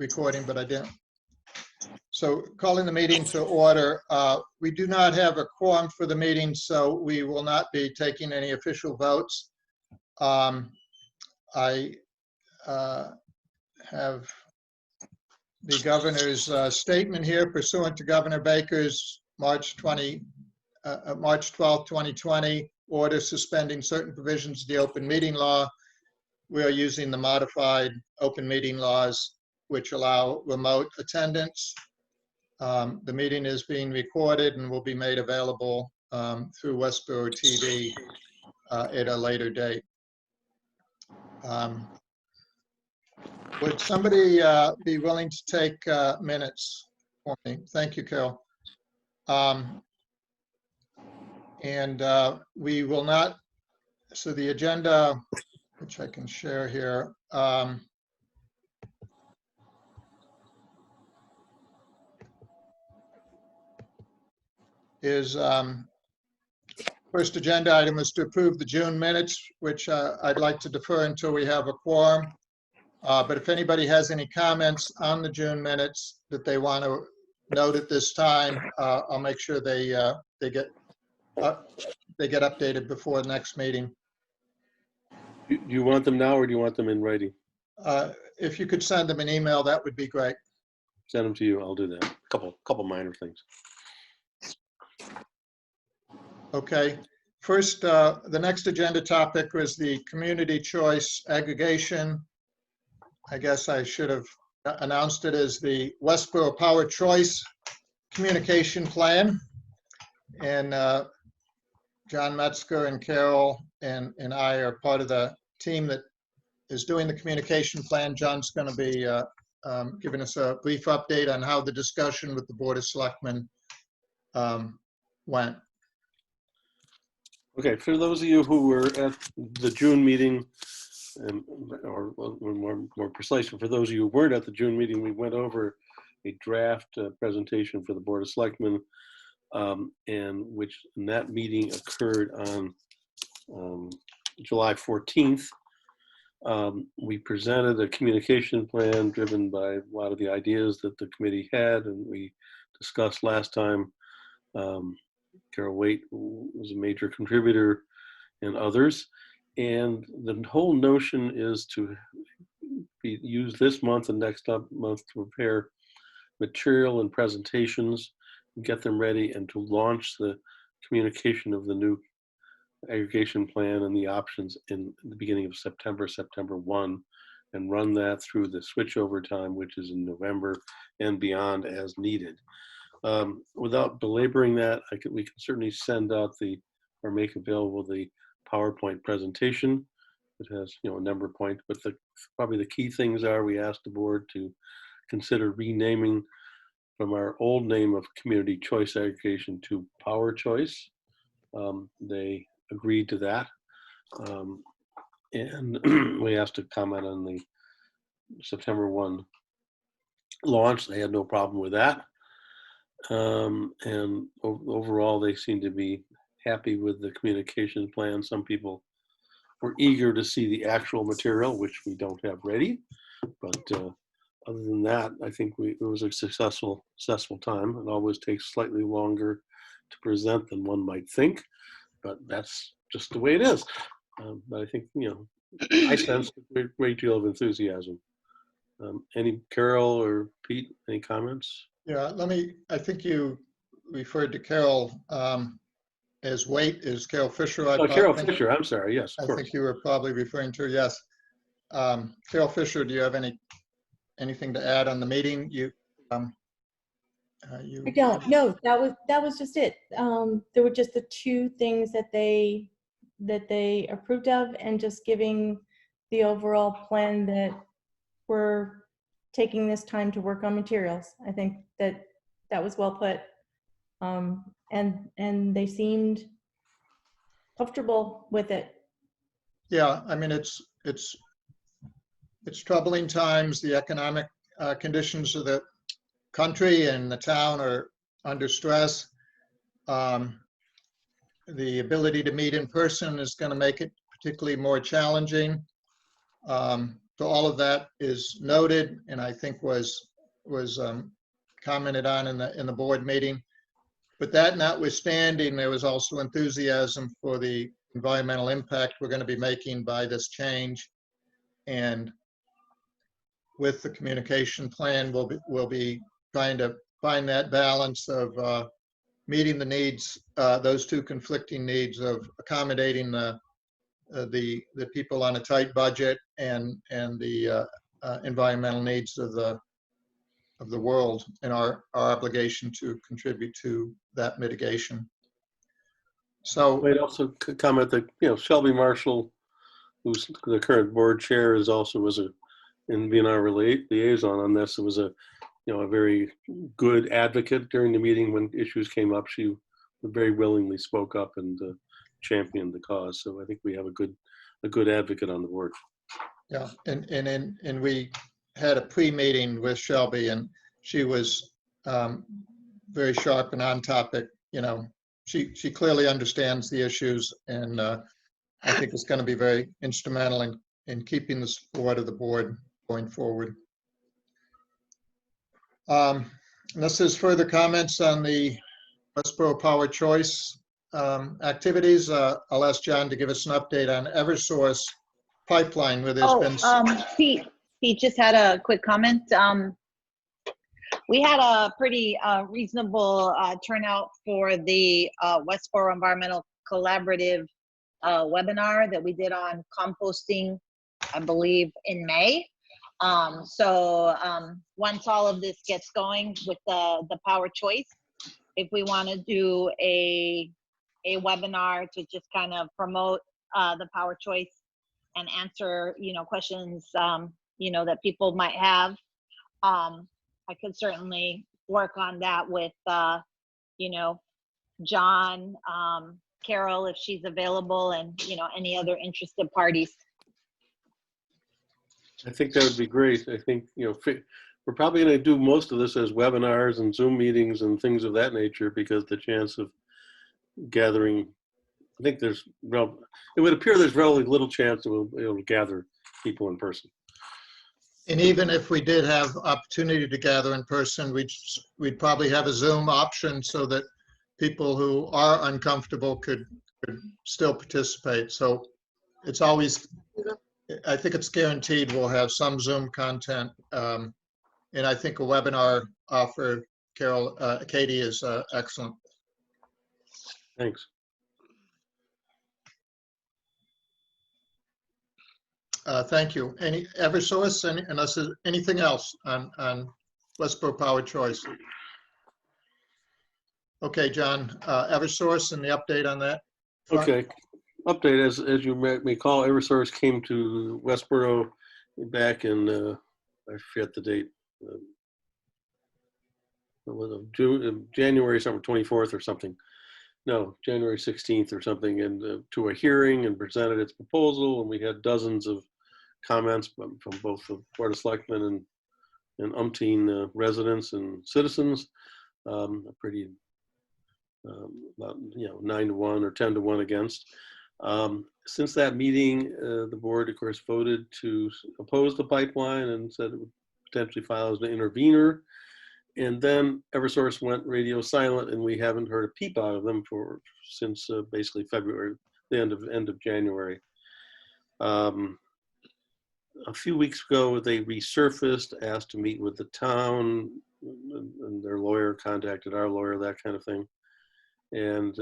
recording, but I didn't. So calling the meeting to order. We do not have a quorum for the meeting, so we will not be taking any official votes. I have the governor's statement here pursuant to Governor Baker's March 12, 2020 order suspending certain provisions of the open meeting law. We are using the modified open meeting laws, which allow remote attendance. The meeting is being recorded and will be made available through Westborough TV at a later date. Would somebody be willing to take minutes for me? Thank you, Carol. We will not, so the agenda, which I can share here, is first agenda item is to approve the June minutes, which I'd like to defer until we have a quorum. But if anybody has any comments on the June minutes that they want to note at this time, I'll make sure they get updated before the next meeting. Do you want them now, or do you want them in writing? If you could send them an email, that would be great. Send them to you. I'll do that. Couple minor things. Okay. First, the next agenda topic was the community choice aggregation. I guess I should have announced it as the Westborough Power Choice Communication Plan. And John Metzger and Carol and I are part of the team that is doing the communication plan. John's going to be giving us a brief update on how the discussion with the Board of Selectmen went. Okay, for those of you who were at the June meeting, or more precisely, for those of you who weren't at the June meeting, we went over a draft presentation for the Board of Selectmen, and that meeting occurred on July 14th. We presented a communication plan driven by a lot of the ideas that the committee had, and we discussed last time. Carol Waite was a major contributor, and others. And the whole notion is to use this month and next month to prepare material and presentations, get them ready, and to launch the communication of the new aggregation plan and the options in the beginning of September 1, and run that through the switchover time, which is in November and beyond as needed. Without belaboring that, we can certainly send out or make available the PowerPoint presentation. It has, a number of points, but probably the key things are we asked the board to consider renaming from our old name of Community Choice Aggregation to Power Choice. They agreed to that. And we asked to comment on the September 1 launch. They had no problem with that. And overall, they seem to be happy with the communication plan. Some people were eager to see the actual material, which we don't have ready. But other than that, I think it was a successful time. It always takes slightly longer to present than one might think, but that's just the way it is. But I think, I sense a great deal of enthusiasm. Carol or Pete, any comments? Yeah, I think you referred to Carol as Waite, is Carol Fisher. Carol Fisher, I'm sorry, yes, of course. I think you were probably referring to her, yes. Carol Fisher, do you have anything to add on the meeting? I don't. No, that was just it. There were just the two things that they approved of, and just giving the overall plan that we're taking this time to work on materials. I think that was well put. And they seemed comfortable with it. Yeah, I mean, it's troubling times. The economic conditions of the country and the town are under stress. The ability to meet in person is going to make it particularly more challenging. So all of that is noted, and I think was commented on in the board meeting. But that notwithstanding, there was also enthusiasm for the environmental impact we're going to be making by this change. And with the communication plan, we'll be trying to find that balance of meeting the needs, those two conflicting needs of accommodating the people on a tight budget and the environmental needs of the world, and our obligation to contribute to that mitigation. So I'd also comment that, Shelby Marshall, who's the current board chair, is also in being our liaison on this. It was a very good advocate during the meeting when issues came up. She very willingly spoke up and championed the cause. So I think we have a good advocate on the board. yeah, and we had a pre-meeting with Shelby, and she was very sharp and on topic. She clearly understands the issues, and I think it's going to be very instrumental in keeping the support of the board going forward. Unless there's further comments on the Westborough Power Choice activities, I'll ask John to give us an update on Eversource pipeline, where there's been. Pete just had a quick comment. We had a pretty reasonable turnout for the Westborough Environmental Collaborative webinar that we did on composting, I believe, in May. So once all of this gets going with the Power Choice, if we want to do a webinar to just kind of promote the Power Choice and answer, questions, that people might have, I could certainly work on that with, John, Carol, if she's available, and, any other interested parties. I think that would be great. I think, we're probably going to do most of this as webinars and Zoom meetings and things of that nature, because the chance of gathering, I think it would appear there's relatively little chance that we'll be able to gather people in person. And even if we did have opportunity to gather in person, we'd probably have a Zoom option so that people who are uncomfortable could still participate. So it's always, I think it's guaranteed we'll have some Zoom content. And I think a webinar offer, Katie, is excellent. Thanks. Thank you. Any Eversource, unless there's anything else on Westborough Power Choice? Okay, John, Eversource and the update on that. Okay. Update, as you may recall, Eversource came to Westborough back in, I forget the date, January 24th or something. No, January 16th or something, and to a hearing and presented its proposal, and we had dozens of comments from both the Board of Selectmen and umpteen residents and citizens. A pretty, about, 9-1 or 10-1 against. Since that meeting, the board, of course, voted to oppose the pipeline and said it would potentially file as an intervener. And then Eversource went radio silent, and we haven't heard a peep out of them since basically February, the end of January. A few weeks ago, they resurfaced, asked to meet with the town, and their lawyer contacted our lawyer, that kind of thing. And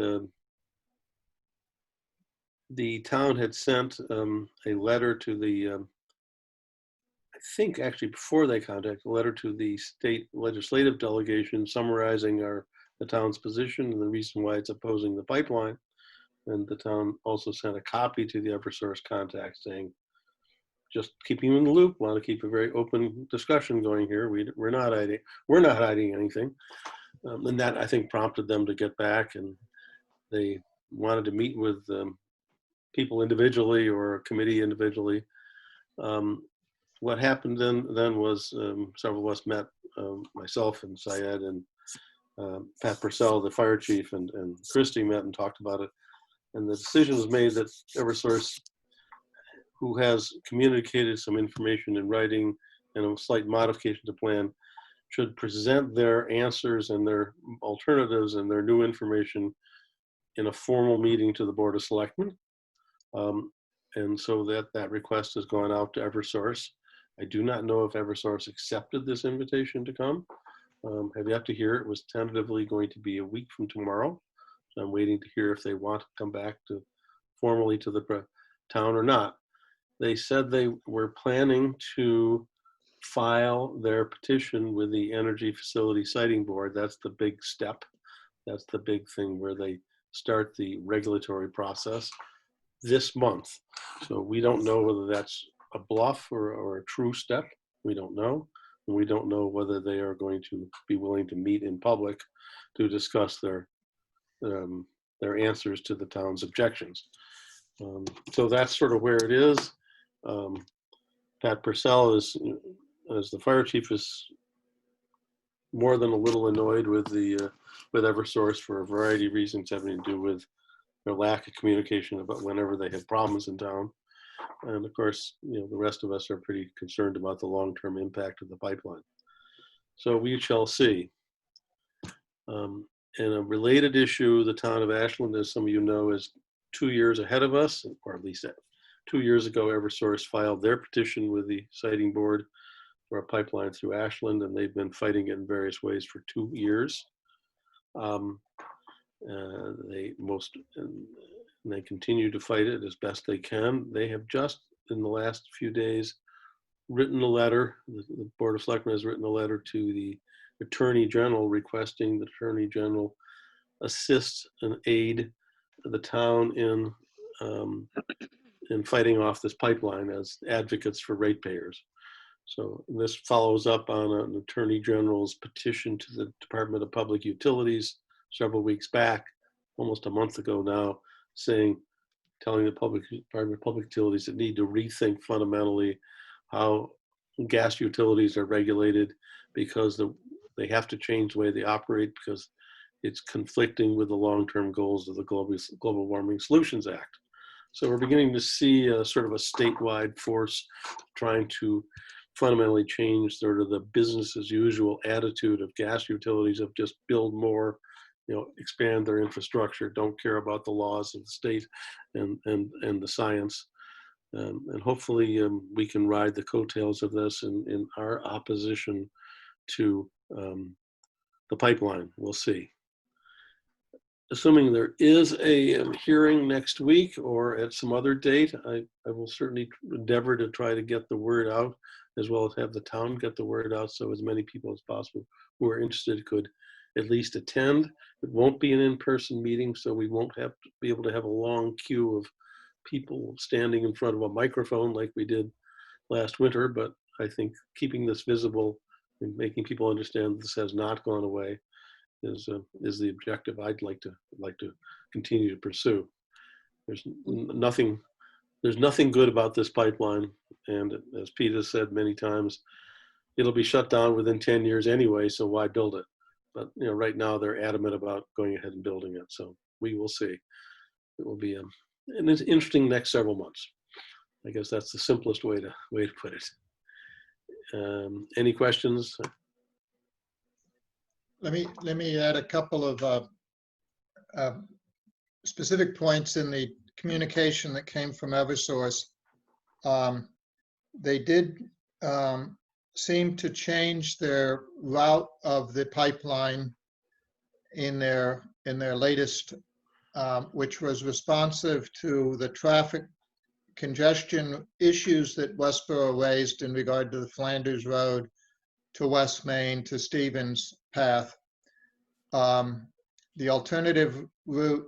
the town had sent a letter to the, I think actually before they contacted, a letter to the state legislative delegation summarizing the town's position and the reason why it's opposing the pipeline. And the town also sent a copy to the Eversource contact saying, just keeping you in the loop, want to keep a very open discussion going here. We're not hiding anything. And that, I think, prompted them to get back, and they wanted to meet with people individually or a committee individually. What happened then was several of us met, myself and Syed and Pat Purcell, the fire chief, and Christy met and talked about it. And the decision was made that Eversource who has communicated some information in writing and a slight modification to plan should present their answers and their alternatives and their new information in a formal meeting to the Board of Selectmen. And so that request has gone out to Eversource. I do not know if Eversource accepted this invitation to come. Have yet to hear. It was tentatively going to be a week from tomorrow. So I'm waiting to hear if they want to come back to formally to the town or not. They said they were planning to file their petition with the Energy Facility Siting Board. That's the big step. That's the big thing where they start the regulatory process this month. So we don't know whether that's a bluff or a true step. We don't know. And we don't know whether they are going to be willing to meet in public to discuss their answers to the town's objections. So that's sort of where it is. Pat Purcell is, as the fire chief, is more than a little annoyed with Eversource for a variety of reasons having to do with their lack of communication about whenever they have problems in town. And of course, the rest of us are pretty concerned about the long-term impact of the pipeline. So we shall see. And a related issue, the town of Ashland, as some of you know, is 2 years ahead of us, or at least 2 years ago, Eversource filed their petition with the siting board for a pipeline through Ashland, and they've been fighting it in various ways for 2 years. They continue to fight it as best they can. They have just, in the last few days, written a letter. The Board of Selectmen has written a letter to the Attorney General requesting the Attorney General assist and aid the town in fighting off this pipeline as advocates for ratepayers. So this follows up on an Attorney General's petition to the Department of Public Utilities several weeks back, almost a month ago now, telling the Department of Public Utilities that need to rethink fundamentally how gas utilities are regulated, because they have to change the way they operate because it's conflicting with the long-term goals of the Global Warming Solutions Act. So we're beginning to see a sort of a statewide force trying to fundamentally change sort of the business as usual attitude of gas utilities of just build more, expand their infrastructure, don't care about the laws of the state and the science. And hopefully we can ride the coattails of this in our opposition to the pipeline. We'll see. Assuming there is a hearing next week or at some other date, I will certainly endeavor to try to get the word out, as well as have the town get the word out so as many people as possible who are interested could at least attend. It won't be an in-person meeting, so we won't have to be able to have a long queue of people standing in front of a microphone like we did last winter, but I think keeping this visible and making people understand this has not gone away is the objective I'd like to continue to pursue. There's nothing good about this pipeline, and as Pete has said many times, it'll be shut down within 10 years anyway, so why build it? But right now they're adamant about going ahead and building it, so we will see. It will be an interesting next several months. I guess that's the simplest way to put it. Any questions? Let me add a couple of specific points in the communication that came from Eversource. They did seem to change their route of the pipeline in their latest, which was responsive to the traffic congestion issues that Westborough raised in regard to the Flanders Road to West Main to Stevens Path. The alternative route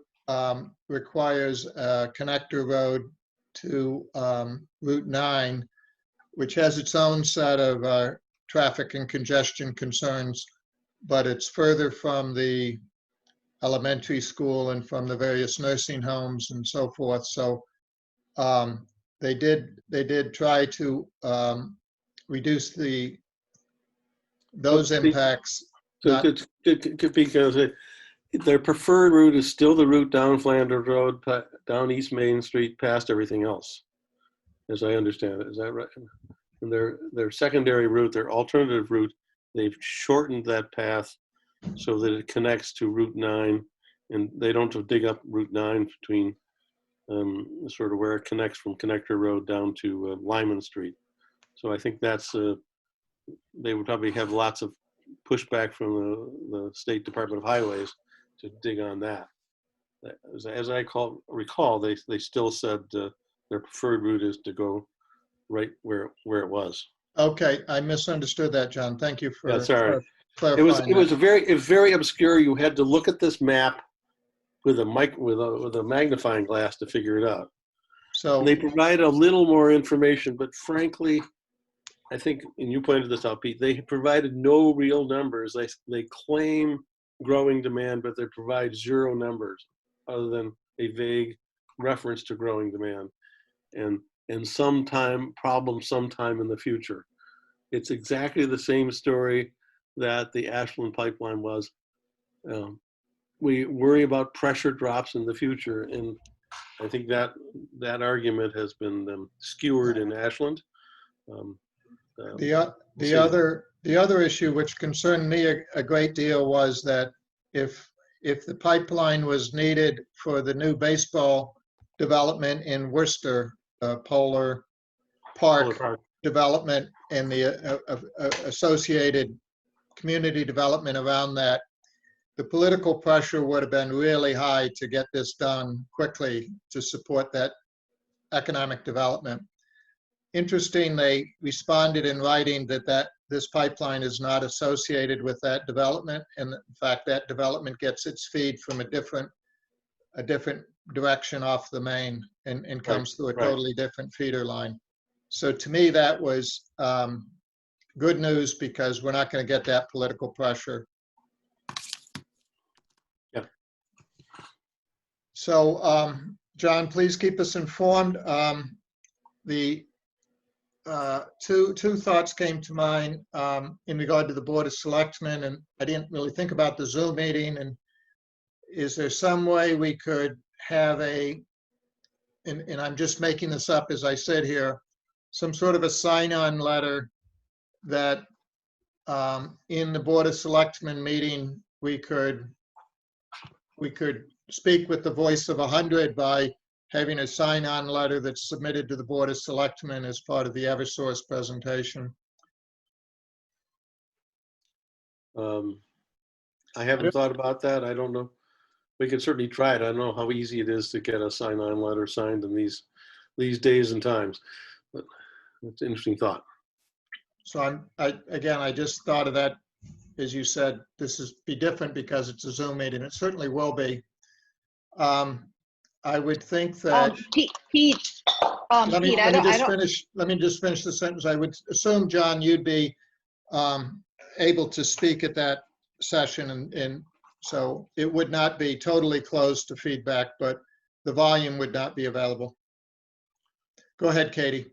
requires a connector road to Route 9, which has its own set of traffic and congestion concerns, but it's further from the elementary school and from the various nursing homes and so forth. So they did try to reduce those impacts. Because their preferred route is still the route down Flanders Road, down East Main Street, past everything else. as I understand it. Is that right? And their secondary route, their alternative route, they've shortened that path so that it connects to Route 9, and they don't have to dig up Route 9 between sort of where it connects from Connector Road down to Lyman Street. So I think that's, they would probably have lots of pushback from the State Department of Highways to dig on that. As I recall, they still said their preferred route is to go right where it was. Okay, I misunderstood that, John. Thank you for That's all right. clarifying It was that. very obscure. You had to look at this map with a magnifying glass to figure it out. So, And they provide a little more information, but frankly, I think, and you pointed this out, Pete, they provided no real numbers. They claim growing demand, but they provide zero numbers other than a vague reference to growing demand and sometime in the future. It's exactly the same story that the Ashland pipeline was. We worry about pressure drops in the future, and I think that argument has been skewered in Ashland. the other issue which concerned me a great deal was that if the pipeline was needed for the new baseball development in Worcester, Polar Park development and the associated community development around that, the political pressure would have been really high to get this done quickly to support that economic development. Interesting, they responded in writing that this pipeline is not associated with that development, and in fact that development gets its feed from a different direction off the main and comes through a totally different feeder line. So to me that was good news, because we're not going to get that political pressure. Yeah. So John, please keep us informed. The two thoughts came to mind in regard to the Board of Selectmen, and I didn't really think about the Zoom meeting. And is there some way we could have and I'm just making this up as I sit here, some sort of a sign-on letter that in the Board of Selectmen meeting, we could speak with the voice of 100 by having a sign-on letter that's submitted to the Board of Selectmen as part of the Eversource presentation. I haven't thought about that. I don't know. We can certainly try it. I don't know how easy it is to get a sign-on letter signed in these days and times, but it's an interesting thought. So I just thought of that, as you said, this is be different because it's a Zoom meeting. It certainly will be. I would think that. Pete, Let me just finish the sentence. I would assume, John, you'd be able to speak at that session, and so it would not be totally closed to feedback, but the volume would not be available. Go ahead, Katie.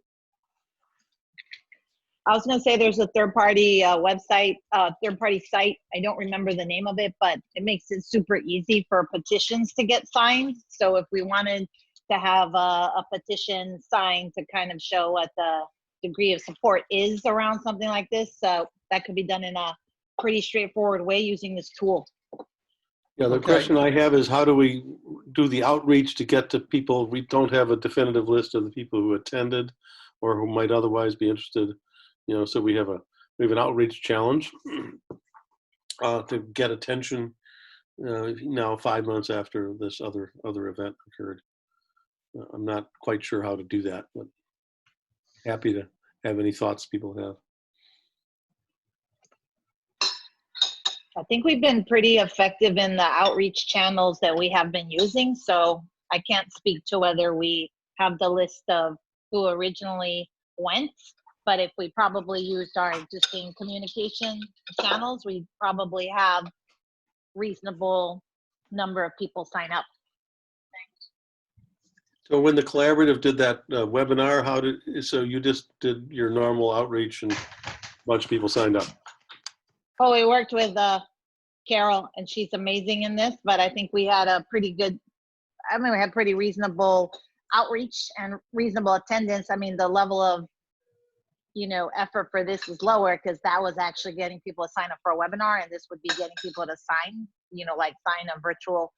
I was going to say there's a third-party website, third-party site. I don't remember the name of it, but it makes it super easy for petitions to get signed. So if we wanted to have a petition signed to kind of show what the degree of support is around something like this, that could be done in a pretty straightforward way using this tool. Yeah, the question I have is, how do we do the outreach to get to people? We don't have a definitive list of the people who attended or who might otherwise be interested. So we have an outreach challenge to get attention now 5 months after this other event occurred. I'm not quite sure how to do that, but happy to have any thoughts people have. I think we've been pretty effective in the outreach channels that we have been using. So I can't speak to whether we have the list of who originally went, but if we probably used our existing communication channels, we probably have reasonable number of people sign up. So when the collaborative did that webinar, so you just did your normal outreach and a bunch of people signed up? Oh, we worked with Carol, and she's amazing in this, but I think we had a pretty good, we had pretty reasonable outreach and reasonable attendance, I mean, the level of, effort for this is lower because that was actually getting people to sign up for a webinar, and this would be getting people to sign, sign a virtual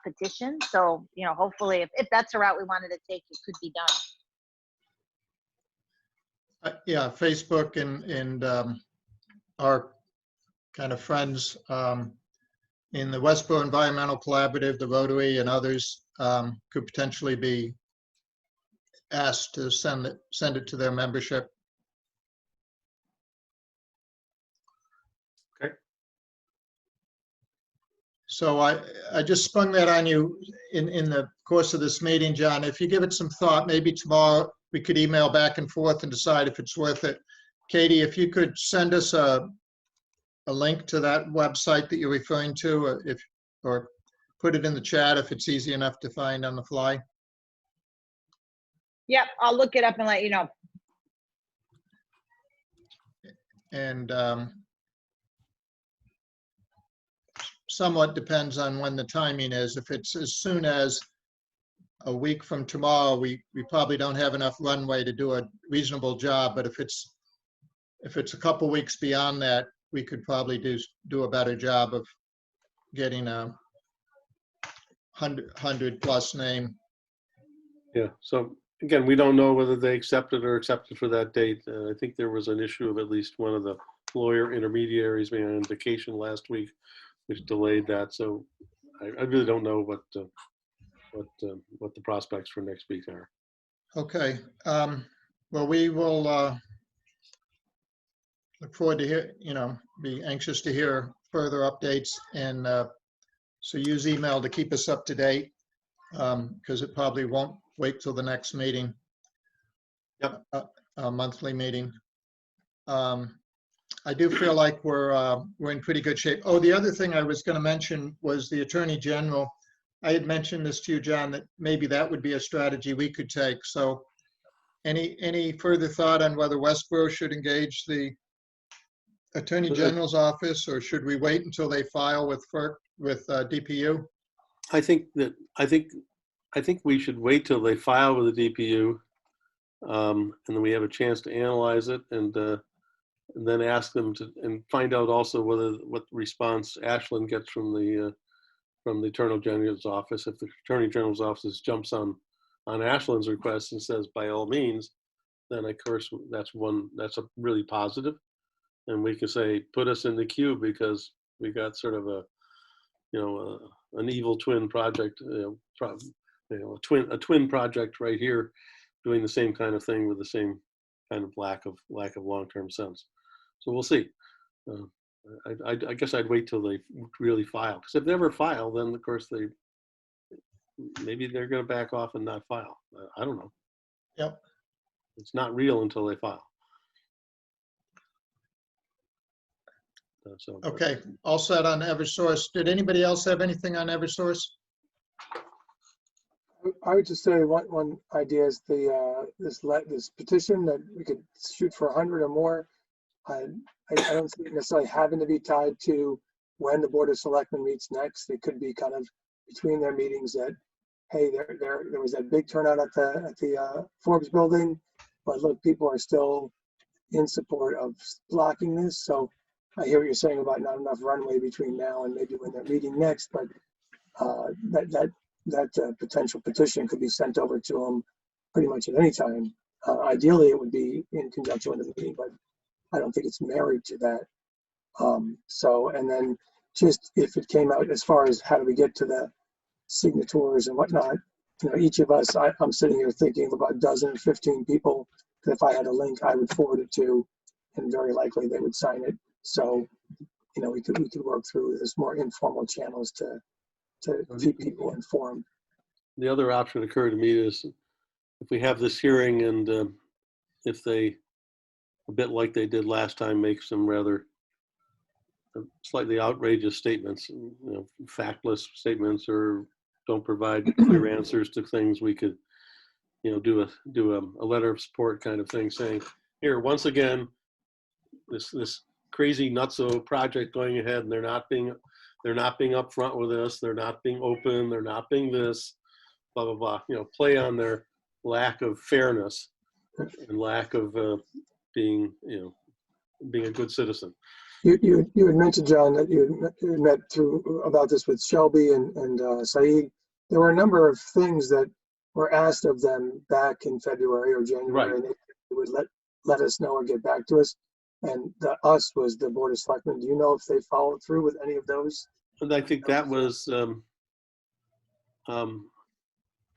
petition. So, hopefully if that's a route we wanted to take, it could be done. Yeah, Facebook and our kind of friends in the Westborough Environmental Collaborative, the Rotary, and others could potentially be asked to send it to their membership. Okay. So I just sprung that on you in the course of this meeting, John. If you give it some thought, maybe tomorrow we could email back and forth and decide if it's worth it. Katie, if you could send us a link to that website that you're referring to, or put it in the chat if it's easy enough to find on the fly. Yep, I'll look it up and let you know. And somewhat depends on when the timing is. If it's as soon as a week from tomorrow, we probably don't have enough runway to do a reasonable job. But if it's a couple weeks beyond that, we could probably do a better job of getting a 100+ name. Yeah, so again, we don't know whether they accepted for that date. I think there was an issue of at least one of the lawyer intermediaries being on vacation last week, which delayed that. So I really don't know what the prospects for next week are. Okay. Well, we will look forward to be anxious to hear further updates, and so use email to keep us up to date, because it probably won't wait till the next meeting. Yep. A monthly meeting. I do feel like we're in pretty good shape. Oh, the other thing I was going to mention was the Attorney General. I had mentioned this to you, John, that maybe that would be a strategy we could take. So any further thought on whether Westborough should engage the Attorney General's office, or should we wait until they file with FERC, with DPU? I think we should wait till they file with the DPU, and then we have a chance to analyze it, and then ask them to, and find out also what response Ashland gets from the Attorney General's office. If the Attorney General's office jumps on Ashland's request and says by all means, then of course that's a really positive, and we can say put us in the queue because we got sort of an evil twin project, a twin project right here, doing the same kind of thing with the same kind of lack of long-term sense. So we'll see. I guess I'd wait till they really file, because if they never file, then of course maybe they're going to back off and not file. I don't know. Yep. It's not real until they file. So Okay, all set on Eversource. Did anybody else have anything on Eversource? I would just say one idea is this petition that we could shoot for 100 or more. I don't see it necessarily having to be tied to when the Board of Selectmen meets next. It could be kind of between their meetings that, hey, there was that big turnout at the Forbes building, but look, people are still in support of blocking this. So I hear what you're saying about not enough runway between now and maybe when they're meeting next, but that potential petition could be sent over to them pretty much at any time. Ideally, it would be in conjunction with the meeting, but I don't think it's married to that. And then just if it came out as far as how do we get to the signatories and whatnot, each of us, I'm sitting here thinking of about a dozen, 15 people that if I had a link, I would forward it to, and very likely they would sign it. So, we could work through this more informal channels to keep people informed. the other option that occurred to me is if we have this hearing and if they, a bit like they did last time, make some rather slightly outrageous statements, factless statements, or don't provide clear answers to things, we could, do a letter of support kind of thing, saying, here, once again, this crazy nutso project going ahead, and they're not being upfront with us, they're not being open, they're not being this. blah, blah, blah, you know, play on their lack of fairness and lack of being, you know, being a good citizen. You had mentioned, John, that you had met through about this with Shelby and Saeed. There were a number of things that were asked of them back in February or January, Right. and they would let us know or get back to us. And the us was the Board of Selectmen. Do you know if they followed through with any of those? And I think that was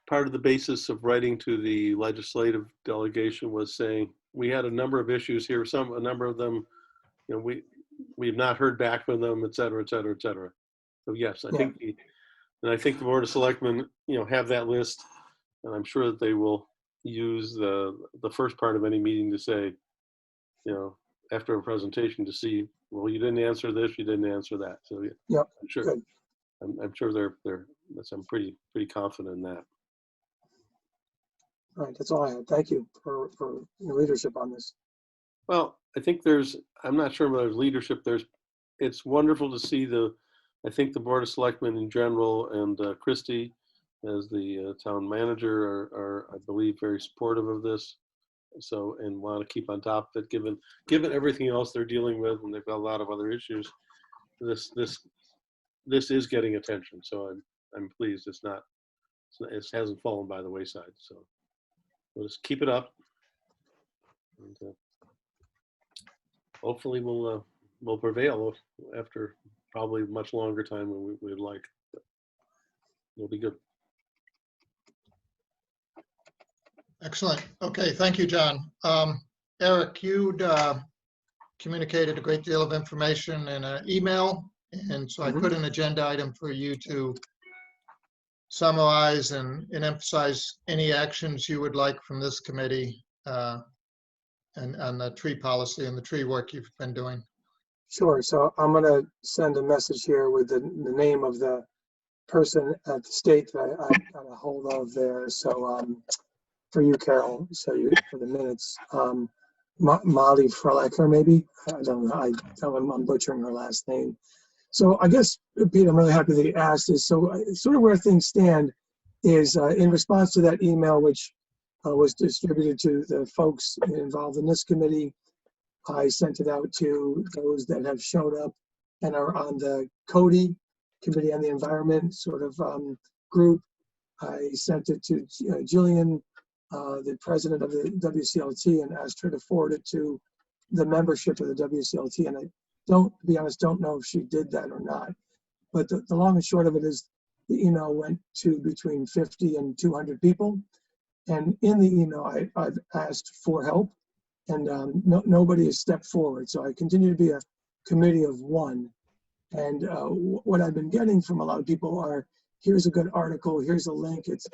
part of the basis of writing to the legislative delegation, was saying we had a number of issues here. A number of them, you know, we've not heard back from them, et cetera, et cetera, et cetera. So yes, I think the Board of Selectmen, you know, have that list, and I'm sure that they will use the first part of any meeting to say, you know, after a presentation, to see, well, you didn't answer this, you didn't answer that. So yeah, Yep. I'm sure. Good. I'm sure I'm pretty confident in that. All right, that's all I had. Thank you for your leadership on this. Well, I think I'm not sure whether there's leadership. It's wonderful to see I think the Board of Selectmen in general and Christie as the town manager are, I believe, very supportive of this. So, and want to keep on top of it, given everything else they're dealing with, and they've got a lot of other issues. This is getting attention. So I'm pleased it hasn't fallen by the wayside. So we'll just keep it up. And, hopefully we'll prevail after probably much longer time than we'd like. But it'll be good. Excellent. Okay, thank you, John. Eric, you'd communicated a great deal of information in an email, and so I put an agenda item for you to summarize and emphasize any actions you would like from this committee and on the tree policy and the tree work you've been doing. Sure. So I'm going to send a message here with the name of the person at the state that I got a hold of there. So for you, Carol, for the minutes, Molly Frelecker, maybe. I don't know. I'm butchering her last name. So I guess, Pete, I'm really happy that you asked this. So sort of where things stand is in response to that email, which was distributed to the folks involved in this committee, I sent it out to those that have showed up and are on the CODI, Committee on the Environment, sort of group. I sent it to Jillian, the president of the WCLT, and asked her to forward it to the membership of the WCLT. And I to be honest, don't know if she did that or not. But the long and short of it is the email went to between 50 and 200 people. And in the email, I've asked for help, and nobody has stepped forward. So I continue to be a committee of one. And what I've been getting from a lot of people are, here's a good article, here's a link. It's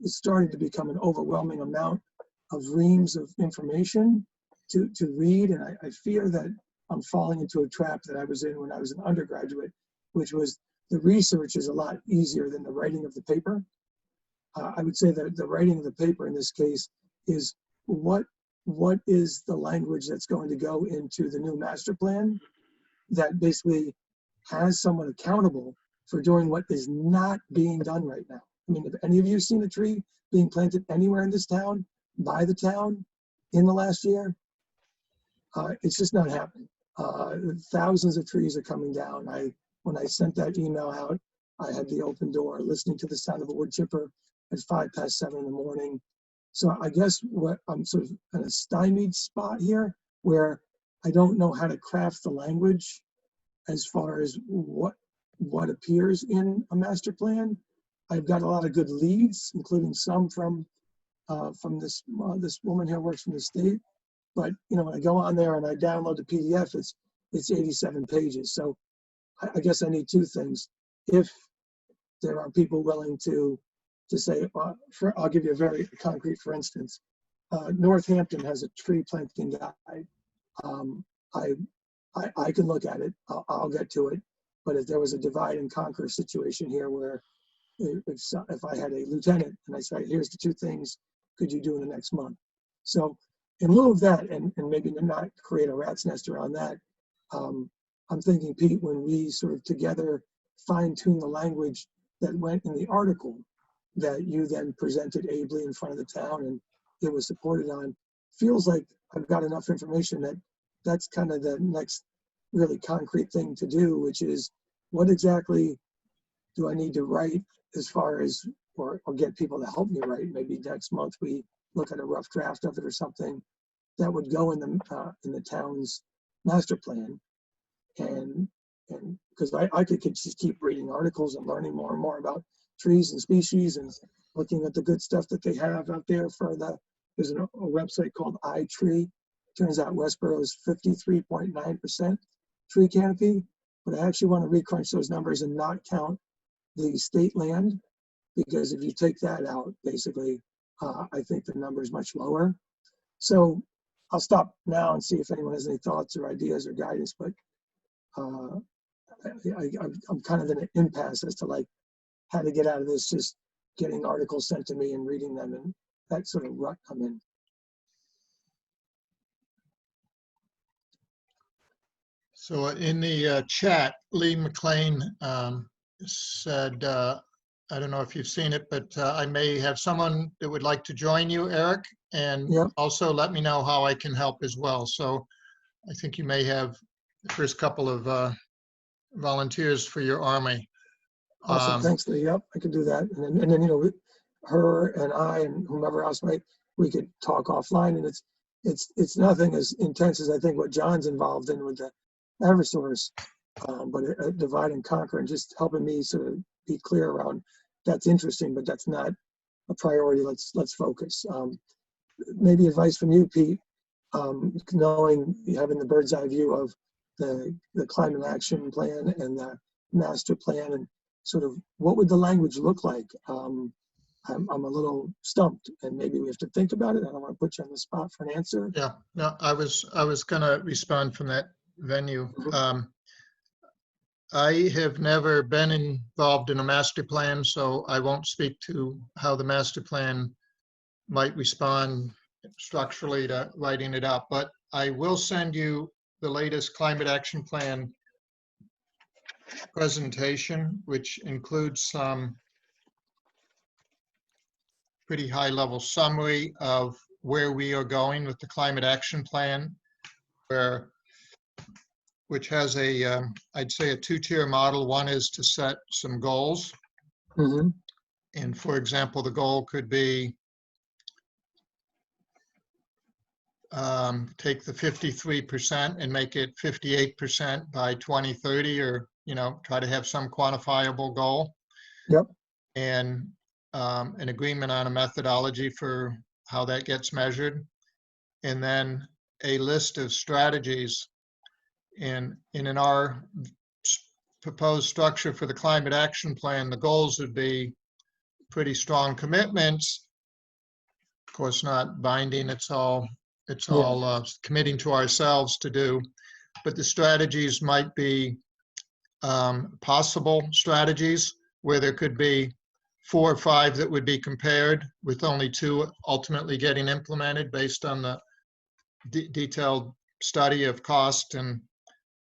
starting to become an overwhelming amount of reams of information to read. And I fear that I'm falling into a trap that I was in when I was an undergraduate, which was the research is a lot easier than the writing of the paper. I would say that the writing of the paper in this case is what is the language that's going to go into the new master plan that basically has someone accountable for doing what is not being done right now. I mean, have any of you seen a tree being planted anywhere in this town, by the town, in the last year? It's just not happening. Thousands of trees are coming down. When I sent that email out, I had the open door, listening to the sound of a wood chipper at 7:05 in the morning. So I guess what I'm sort of in a stymied spot here, where I don't know how to craft the language as far as what appears in a master plan. I've got a lot of good leads, including some from this woman here who works from the state. But when I go on there and I download the PDF, it's 87 pages. So I guess I need two things. If there are people willing to say, I'll give you a very concrete, for instance, Northampton has a tree planting guide. I can look at it. I'll get to it. But if there was a divide and conquer situation here, where if I had a lieutenant and I say, here's the two things, could you do in the next month? So in lieu of that, and maybe not create a rat's nest around that, I'm thinking, Pete, when we sort of together fine tune the language that went in the article, that you then presented ably in front of the town and it was supported on. Feels like I've got enough information that that's kind of the next really concrete thing to do, which is what exactly do I need to write as far as, or get people to help me write. Maybe next month we look at a rough draft of it or something that would go in the town's master plan. And because I could just keep reading articles and learning more and more about trees and species and looking at the good stuff that they have out there for there's a website called iTree. Turns out Westborough is 53.9% tree canopy, but I actually want to recrunch those numbers and not count the state land, because if you take that out, basically, I think the number is much lower. So I'll stop now and see if anyone has any thoughts or ideas or guidance, but I'm kind of in an impasse as to like how to get out of this, just getting articles sent to me and reading them, and that sort of rut I'm in. So in the chat, Lee McLean said, I don't know if you've seen it, but I may have someone that would like to join you, Eric, and Yep. also let me know how I can help as well. So I think you may have the first couple of volunteers for your army. Awesome, thanks, Lee. Yep, I can do that. And then you know, her and I and whomever else we could talk offline. And it's nothing as intense as I think what John's involved in with the Eversource, but a divide and conquer, and just helping me sort of be clear around that's interesting, but that's not a priority. Let's focus. Maybe advice from you, Pete, knowing, having the bird's eye view of the climate action plan and the master plan, and sort of what would the language look like? I'm a little stumped, and maybe we have to think about it. I don't want to put you on the spot for an answer. Yeah, no, I was going to respond from that venue. I have never been involved in a master plan, so I won't speak to how the master plan might respond structurally to writing it up, but I will send you the latest climate action plan presentation, which includes some pretty high level summary of where we are going with the climate action plan, which has a, I'd say a two-tier model. One is to set some goals. And for example, the goal could be take the 53% and make it 58% by 2030, or, you know, try to have some quantifiable goal. Yep. And an agreement on a methodology for how that gets measured. And then a list of strategies. And in our proposed structure for the climate action plan, the goals would be pretty strong commitments. Of course, not binding. It's all committing to ourselves to do. But the strategies might be possible strategies where there could be 4 or 5 that would be compared, with only 2 ultimately getting implemented based on the detailed study of cost and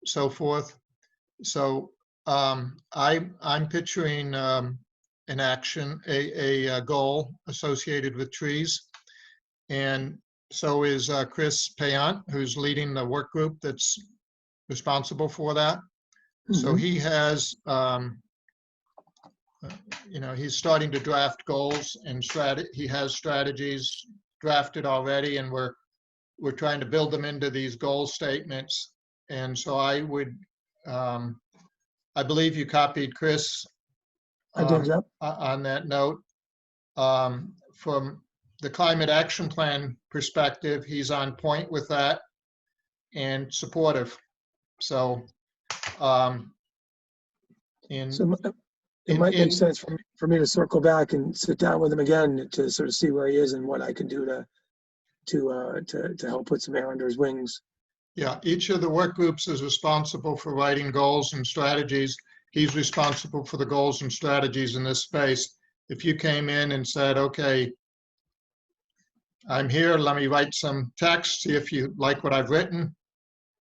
so forth. So I'm picturing an action, a goal associated with trees. And so is Chris Payant, who's leading the work group that's responsible for that. So he has, you know, he's starting to draft goals and he has strategies drafted already, and we're trying to build them into these goal statements. And so I would, I believe you copied Chris I did, yep. On that note. From the climate action plan perspective, he's on point with that and supportive. So, it might make sense for me to circle back and sit down with him again to sort of see where he is and what I can do to help put some air under his wings. Yeah, each of the work groups is responsible for writing goals and strategies. He's responsible for the goals and strategies in this space. If you came in and said, okay, I'm here, let me write some text, see if you like what I've written,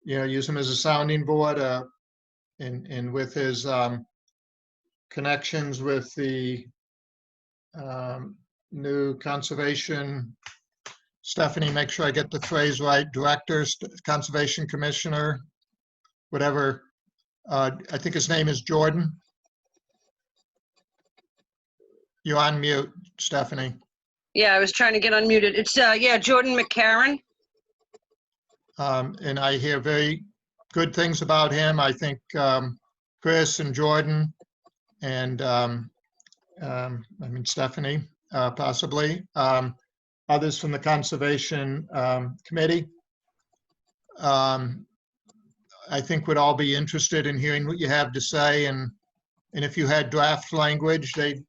you know, use him as a sounding board, and with his connections with the new conservation, Stephanie, make sure I get the phrase right, director, conservation commissioner, whatever. I think his name is Jordan. You're on mute, Stephanie. Yeah, I was trying to get unmuted. It's, yeah, Jordan McCarron. And I hear very good things about him. I think Chris and Jordan and I mean Stephanie, possibly, others from the Conservation Committee, I think would all be interested in hearing what you have to say. And if you had draft language, they'd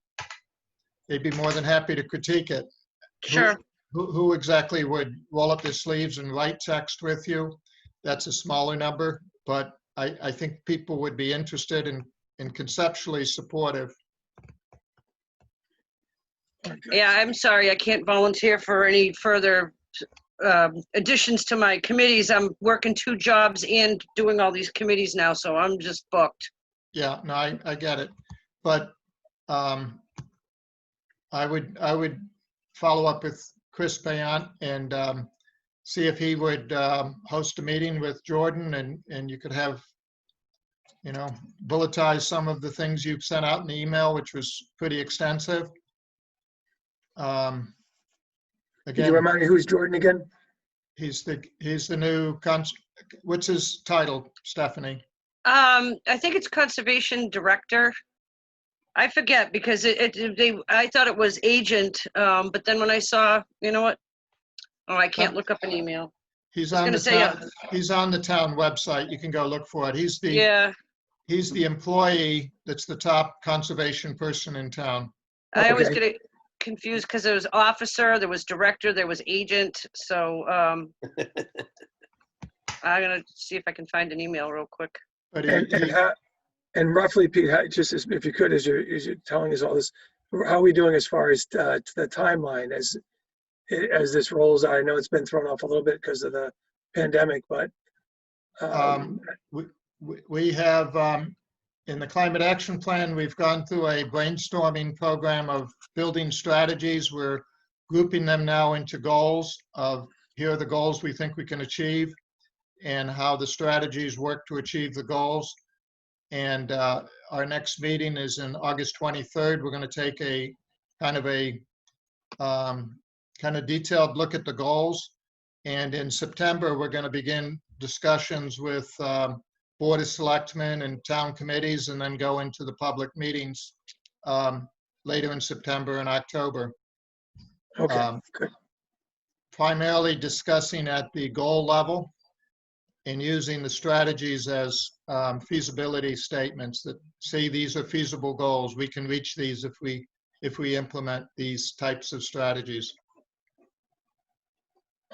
be more than happy to critique it. Sure. Who exactly would roll up their sleeves and write text with you? That's a smaller number, but I think people would be interested and conceptually supportive. Yeah, I'm sorry, I can't volunteer for any further additions to my committees. I'm working 2 jobs and doing all these committees now, so I'm just booked. Yeah, no, I get it. But I would follow up with Chris Payant and see if he would host a meeting with Jordan, and you could have, you know, bulletize some of the things you've sent out in the email, which was pretty extensive. Can you Again, remind me who's Jordan again? he's the new what's his title, Stephanie? I think it's Conservation Director. I forget because I thought it was agent, but then when I saw, you know what? Oh, I can't look up an email. He's I was on gonna the say, town, he's on the town website. You can go look for it. He's Yeah, the employee that's the top conservation person in town. I always Okay. get it confused because there was officer, there was director, there was agent. So I'm gonna see if I can find an email real quick. But And roughly, Pete, just if you could, as you're telling us all this, how are we doing as far as the timeline as this rolls out? I know it's been thrown off a little bit because of the pandemic, but we have, in the climate action plan, we've gone through a brainstorming program of building strategies. We're grouping them now into goals of here are the goals we think we can achieve and how the strategies work to achieve the goals. And our next meeting is in August 23rd. We're going to take a kind of detailed look at the goals. And in September, we're going to begin discussions with Board of Selectmen and town committees, and then go into the public meetings later in September and October. okay, good. Primarily discussing at the goal level and using the strategies as feasibility statements that say these are feasible goals. We can reach these if we implement these types of strategies.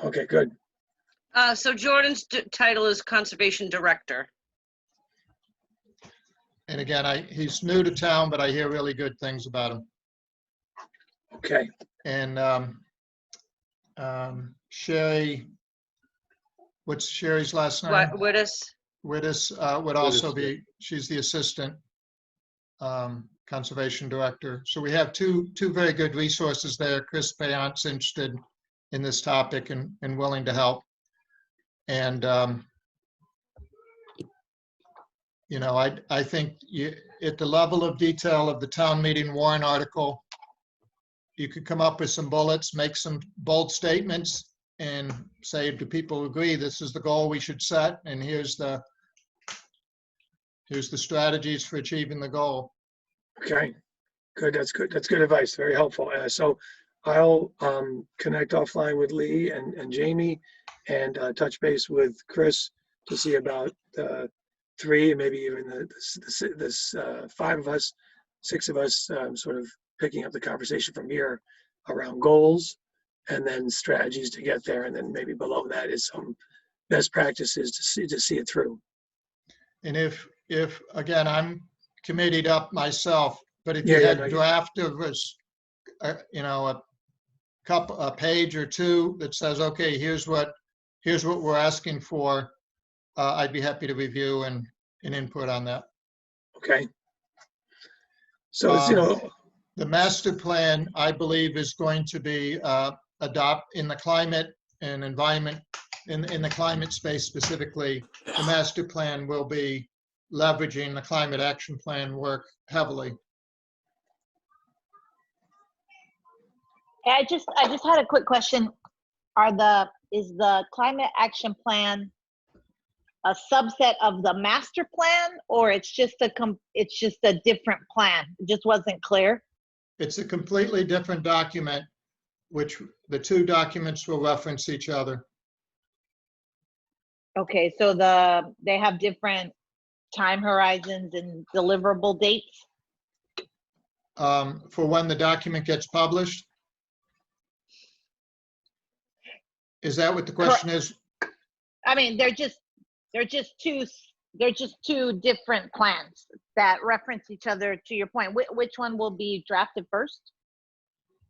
Okay, good. So Jordan's title is Conservation Director. And again, he's new to town, but I hear really good things about him. Okay, And Sherry, what's Sherry's last name? Wittes. Wittes would also Wittes, be, she's the assistant conservation director. So we have two very good resources there. Chris Payant's interested in this topic and willing to help. And, you know, I think at the level of detail of the town meeting warrant article, you could come up with some bullets, make some bold statements, and say, do people agree this is the goal we should set? And here's the strategies for achieving the goal. okay, good. That's good. That's good advice. Very helpful. So I'll connect offline with Lee and Jamie and touch base with Chris to see about the 3 and maybe even this 5 of us, 6 of us, sort of picking up the conversation from here around goals and then strategies to get there. And then maybe below that is some best practices to see it through. And if again, I'm committed up myself, but if Yeah, you yeah, had no, draft of us, you know, a page or 2 that says, okay, here's what we're asking for, I'd be happy to review and input on that. Okay. So it's, you know, The master plan, I believe, is going to be in the climate and environment, in the climate space specifically. The master plan will be leveraging the climate action plan work heavily. I just had a quick question. Is the climate action plan a subset of the master plan, or it's just a different plan? It just wasn't clear. It's a completely different document, which the two documents will reference each other. Okay, so they have different time horizons and deliverable dates? For when the document gets published? Is that what the question is? I mean, they're just two different plans that reference each other, to your point. Which one will be drafted first?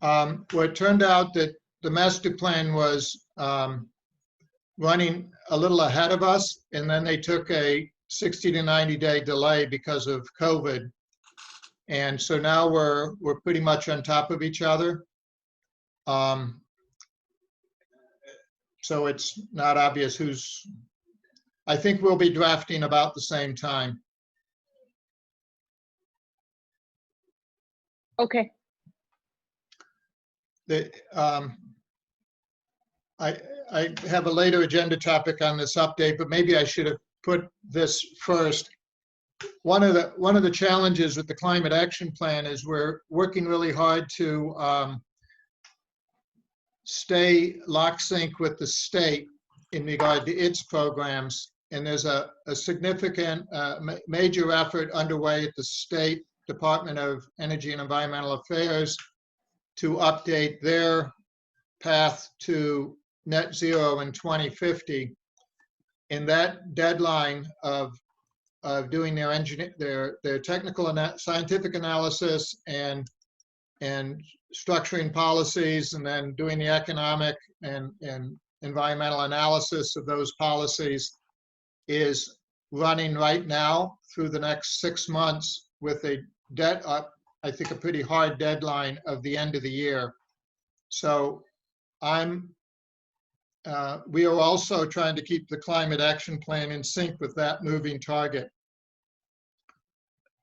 Well, it turned out that the master plan was running a little ahead of us, and then they took a 60 to 90-day delay because of COVID. And so now we're pretty much on top of each other. So it's not obvious who's, I think we'll be drafting about the same time. Okay. I have a later agenda topic on this update, but maybe I should have put this first. One of the challenges with the climate action plan is we're working really hard to stay lock sync with the state in regard to its programs. And there's a significant major effort underway at the State Department of Energy and Environmental Affairs to update their path to net zero in 2050. And that deadline of doing their technical and scientific analysis and structuring policies, and then doing the economic and environmental analysis of those policies, is running right now through the next 6 months with I think a pretty hard deadline of the end of the year. So we are also trying to keep the climate action plan in sync with that moving target.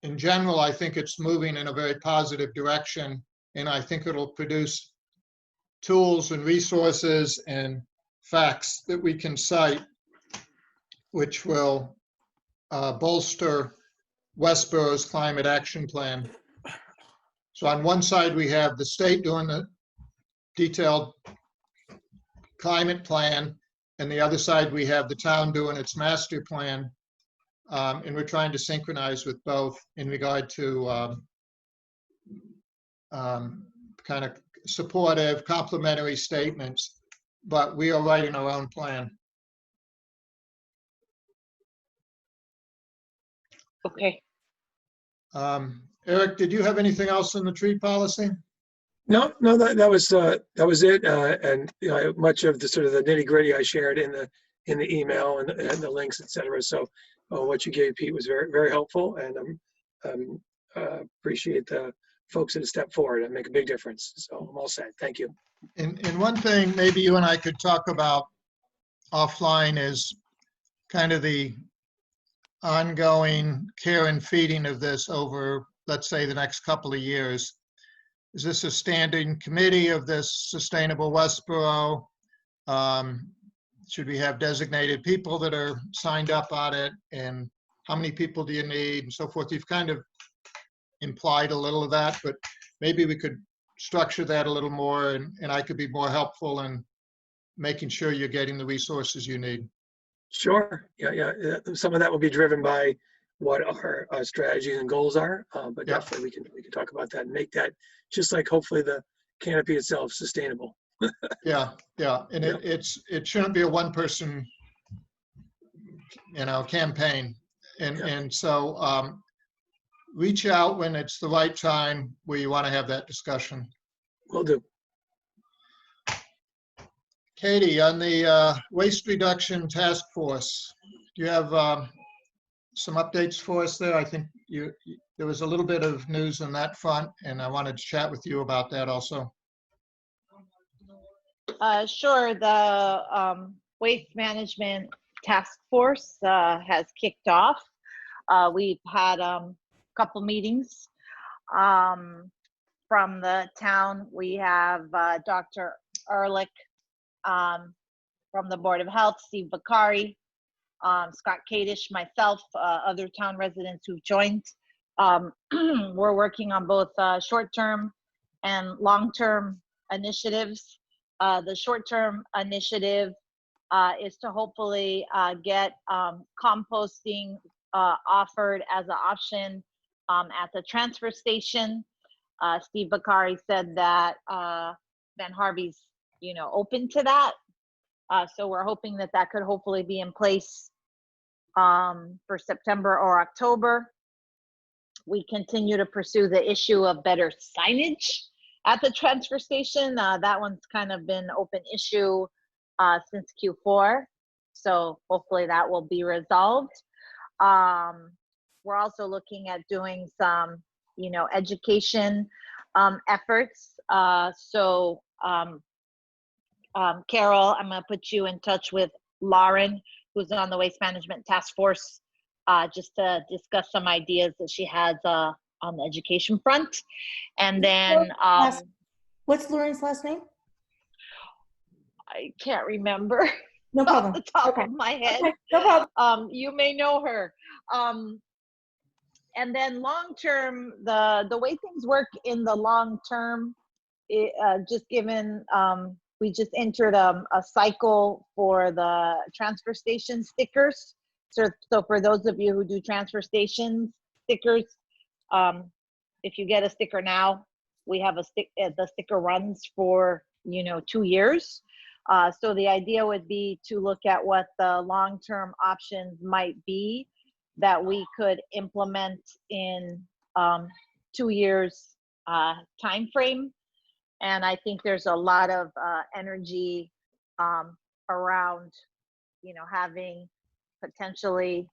In general, I think it's moving in a very positive direction, and I think it'll produce tools and resources and facts that we can cite, which will bolster Westborough's climate action plan. So on one side, we have the state doing the detailed climate plan, and the other side, we have the town doing its master plan. And we're trying to synchronize with both in regard to kind of supportive, complementary statements, but we are writing our own plan. Okay. Eric, did you have anything else on the tree policy? No, that was it. And you know, much of the sort of the nitty gritty I shared in the email and the links, etc. So what you gave, Pete, was very, very helpful, and appreciate the folks that have stepped forward and make a big difference. So I'm all set. Thank you. And one thing maybe you and I could talk about offline is kind of the ongoing care and feeding of this over, let's say, the next couple of years. Is this a standing committee of this Sustainable Westborough? Should we have designated people that are signed up on it? And how many people do you need, and so forth? You've kind of implied a little of that, but maybe we could structure that a little more, and I could be more helpful in making sure you're getting the resources you need. Sure. Yeah. Some of that will be driven by what our strategies and goals are, but Yeah. definitely we can talk about that and make that, just like hopefully the canopy itself, sustainable. Yeah. And Yeah. it shouldn't be a one-person, campaign. And so reach out when it's the right time where you want to have that discussion. Will do. Katie, on the waste reduction task force, do you have some updates for us there? I think there was a little bit of news on that front, and I wanted to chat with you about that also. Sure. The Waste Management Task Force has kicked off. We've had a couple meetings from the town. We have Dr. Ehrlich from the Board of Health, Steve Bakari, Scott Kadish, myself, other town residents who've joined. We're working on both short-term and long-term initiatives. The short-term initiative is to hopefully get composting offered as an option at the transfer station. Steve Bakari said that Ben Harvey's, open to that. So we're hoping that that could hopefully be in place for September or October. We continue to pursue the issue of better signage at the transfer station. That one's kind of been open issue since Q4. So hopefully that will be resolved. We're also looking at doing some, education efforts. Carol, I'm going to put you in touch with Lauren, who's on the Waste Management Task Force, just to discuss some ideas that she has on the education front. And then, What's Lauren's last name? I can't remember No off problem. the top Okay. of my head. Okay, no problem. You may know her. And then long term, the way things work in the long term, just given we just entered a cycle for the transfer station stickers. So for those of you who do transfer station stickers, if you get a sticker now, we have the sticker runs for 2 years. So the idea would be to look at what the long-term options might be that we could implement in 2 years time frame. And I think there's a lot of energy around, having potentially,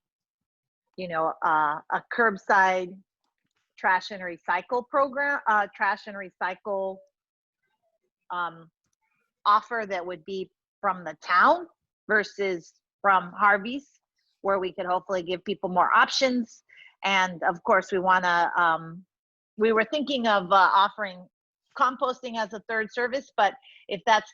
a curbside trash and recycle program, trash and recycle offer that would be from the town versus from Harvey's, where we could hopefully give people more options. And of course, we were thinking of offering composting as a third service, but if that's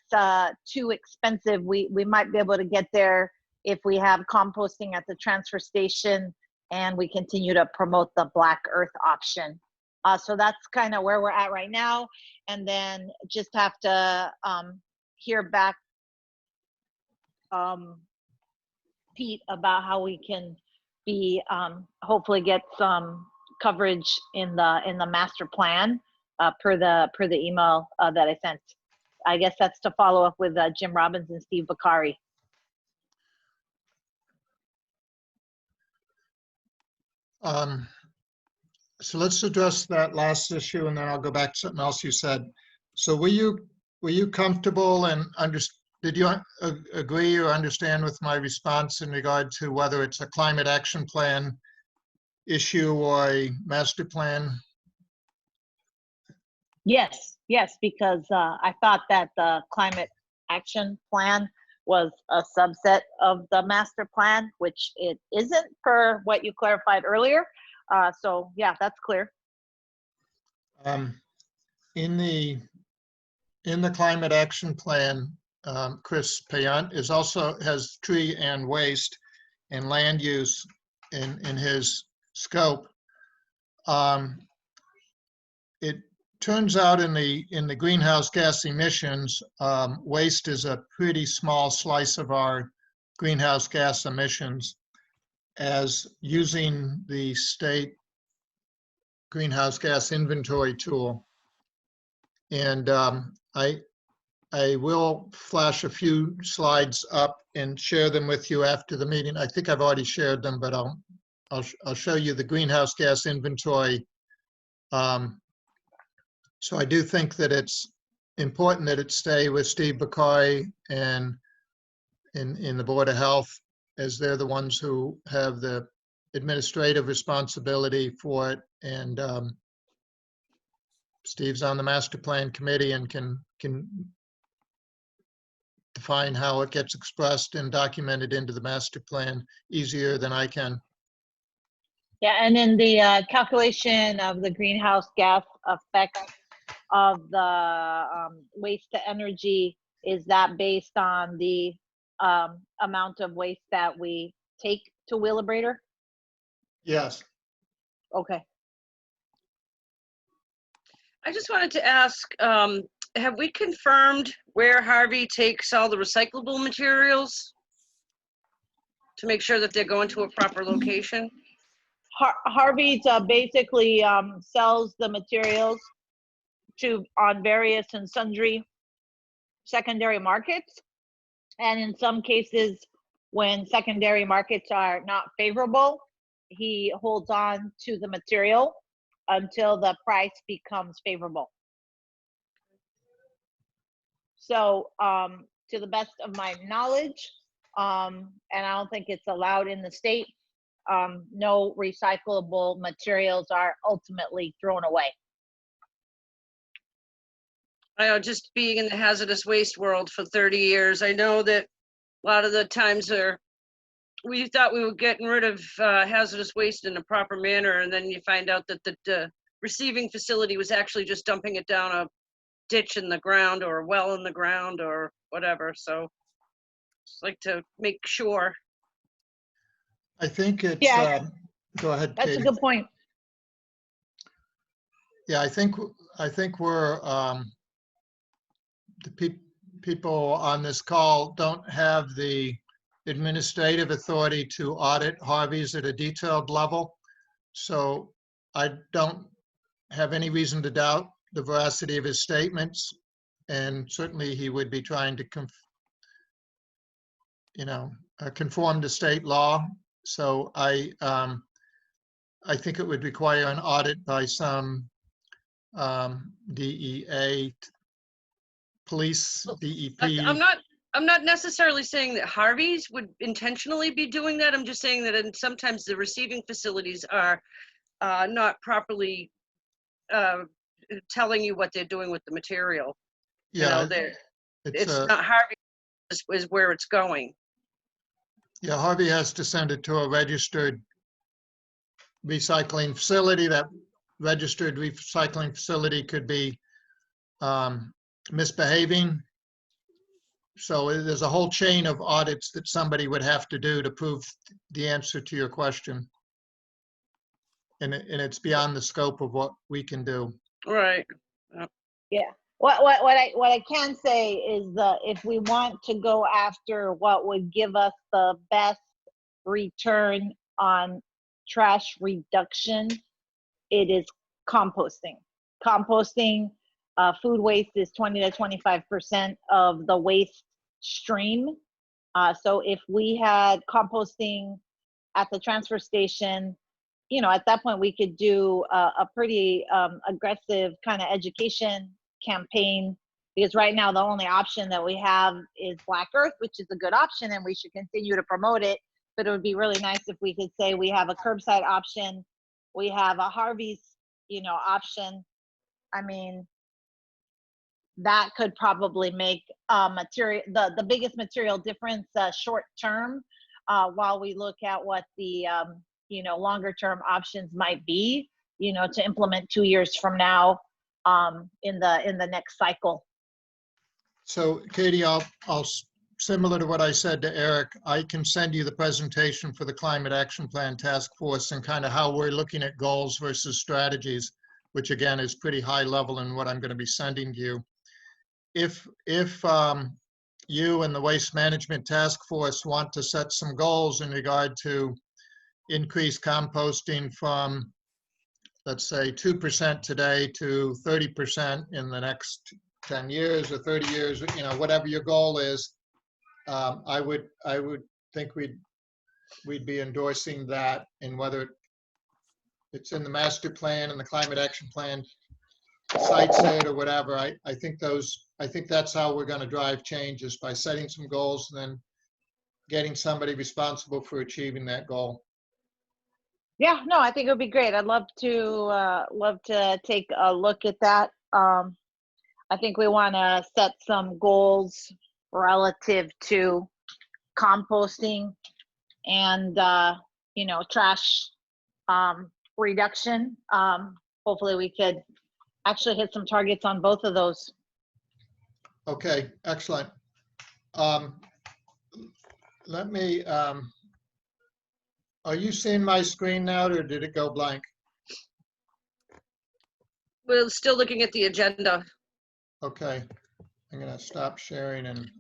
too expensive, we might be able to get there if we have composting at the transfer station and we continue to promote the Black Earth option. So that's kind of where we're at right now. And then just have to hear back, Pete, about how we can be hopefully get some coverage in the master plan per the email that I sent. I guess that's to follow up with Jim Robbins and Steve Bakari. So let's address that last issue, and then I'll go back to something else you said. So were you comfortable and did you agree or understand with my response in regard to whether it's a climate action plan issue or a master plan? Yes, because I thought that the climate action plan was a subset of the master plan, which it isn't per what you clarified earlier. So yeah, that's clear. In the climate action plan, Chris Payant has tree and waste and land use in his scope. It turns out in the greenhouse gas emissions, waste is a pretty small slice of our greenhouse gas emissions, as using the state greenhouse gas inventory tool. And I will flash a few slides up and share them with you after the meeting. I think I've already shared them, but I'll show you the greenhouse gas inventory. So I do think that it's important that it stay with Steve Bakari and in the Board of Health, as they're the ones who have the administrative responsibility for it. And Steve's on the master plan committee and can define how it gets expressed and documented into the master plan easier than I can. Yeah, and then the calculation of the greenhouse gas effect of the waste to energy, is that based on the amount of waste that we take to Wheelabrator? Yes. Okay. I just wanted to ask, have we confirmed where Harvey takes all the recyclable materials to make sure that they're going to a proper location? Harvey's basically sells the materials on various and sundry secondary markets. And in some cases, when secondary markets are not favorable, he holds on to the material until the price becomes favorable. So to the best of my knowledge, and I don't think it's allowed in the state, no recyclable materials are ultimately thrown away. I know, just being in the hazardous waste world for 30 years, I know that a lot of the times we thought we were getting rid of hazardous waste in a proper manner, and then you find out that the receiving facility was actually just dumping it down a ditch in the ground or a well in the ground or whatever. So just like to make sure. I think it's, Yeah. Go ahead, That's Katie. a good point. Yeah, I think we're, the people on this call don't have the administrative authority to audit Harvey's at a detailed level. So I don't have any reason to doubt the veracity of his statements. And certainly he would be trying to conform to state law. So I think it would require an audit by some DEA, police, DEP. I'm not necessarily saying that Harvey's would intentionally be doing that. I'm just saying that sometimes the receiving facilities are not properly telling you what they're doing with the material. Yeah, it's not Harvey is where it's going. Yeah, Harvey has to send it to a registered recycling facility. That registered recycling facility could be misbehaving. So there's a whole chain of audits that somebody would have to do to prove the answer to your question. And it's beyond the scope of what we can do. Right. Yeah. What I can say is that if we want to go after what would give us the best return on trash reduction, it is composting. Composting, food waste is 20 to 25% of the waste stream. So if we had composting at the transfer station, at that point we could do a pretty aggressive kind of education campaign, because right now the only option that we have is Black Earth, which is a good option and we should continue to promote it. But it would be really nice if we could say we have a curbside option, we have a Harvey's, option. I mean, that could probably make the biggest material difference short term, while we look at what the longer term options might be, to implement 2 years from now in the next cycle. So Katie, I'll similar to what I said to Eric, I can send you the presentation for the Climate Action Plan Task Force and kind of how we're looking at goals versus strategies, which again is pretty high level in what I'm going to be sending to you. If you and the Waste Management Task Force want to set some goals in regard to increase composting from, let's say, 2% today to 30% in the next 10 years or 30 years, whatever your goal is, I would think we'd be endorsing that, and whether it's in the master plan and the climate action plan cites it or whatever. I think that's how we're going to drive change, is by setting some goals and then getting somebody responsible for achieving that goal. Yeah, no, I think it would be great. I'd love to take a look at that. I think we want to set some goals relative to composting and trash reduction. Hopefully we could actually hit some targets on both of those. Okay, excellent. Let me, are you seeing my screen now, or did it go blank? We're still looking at the agenda. Okay, I'm gonna stop sharing and,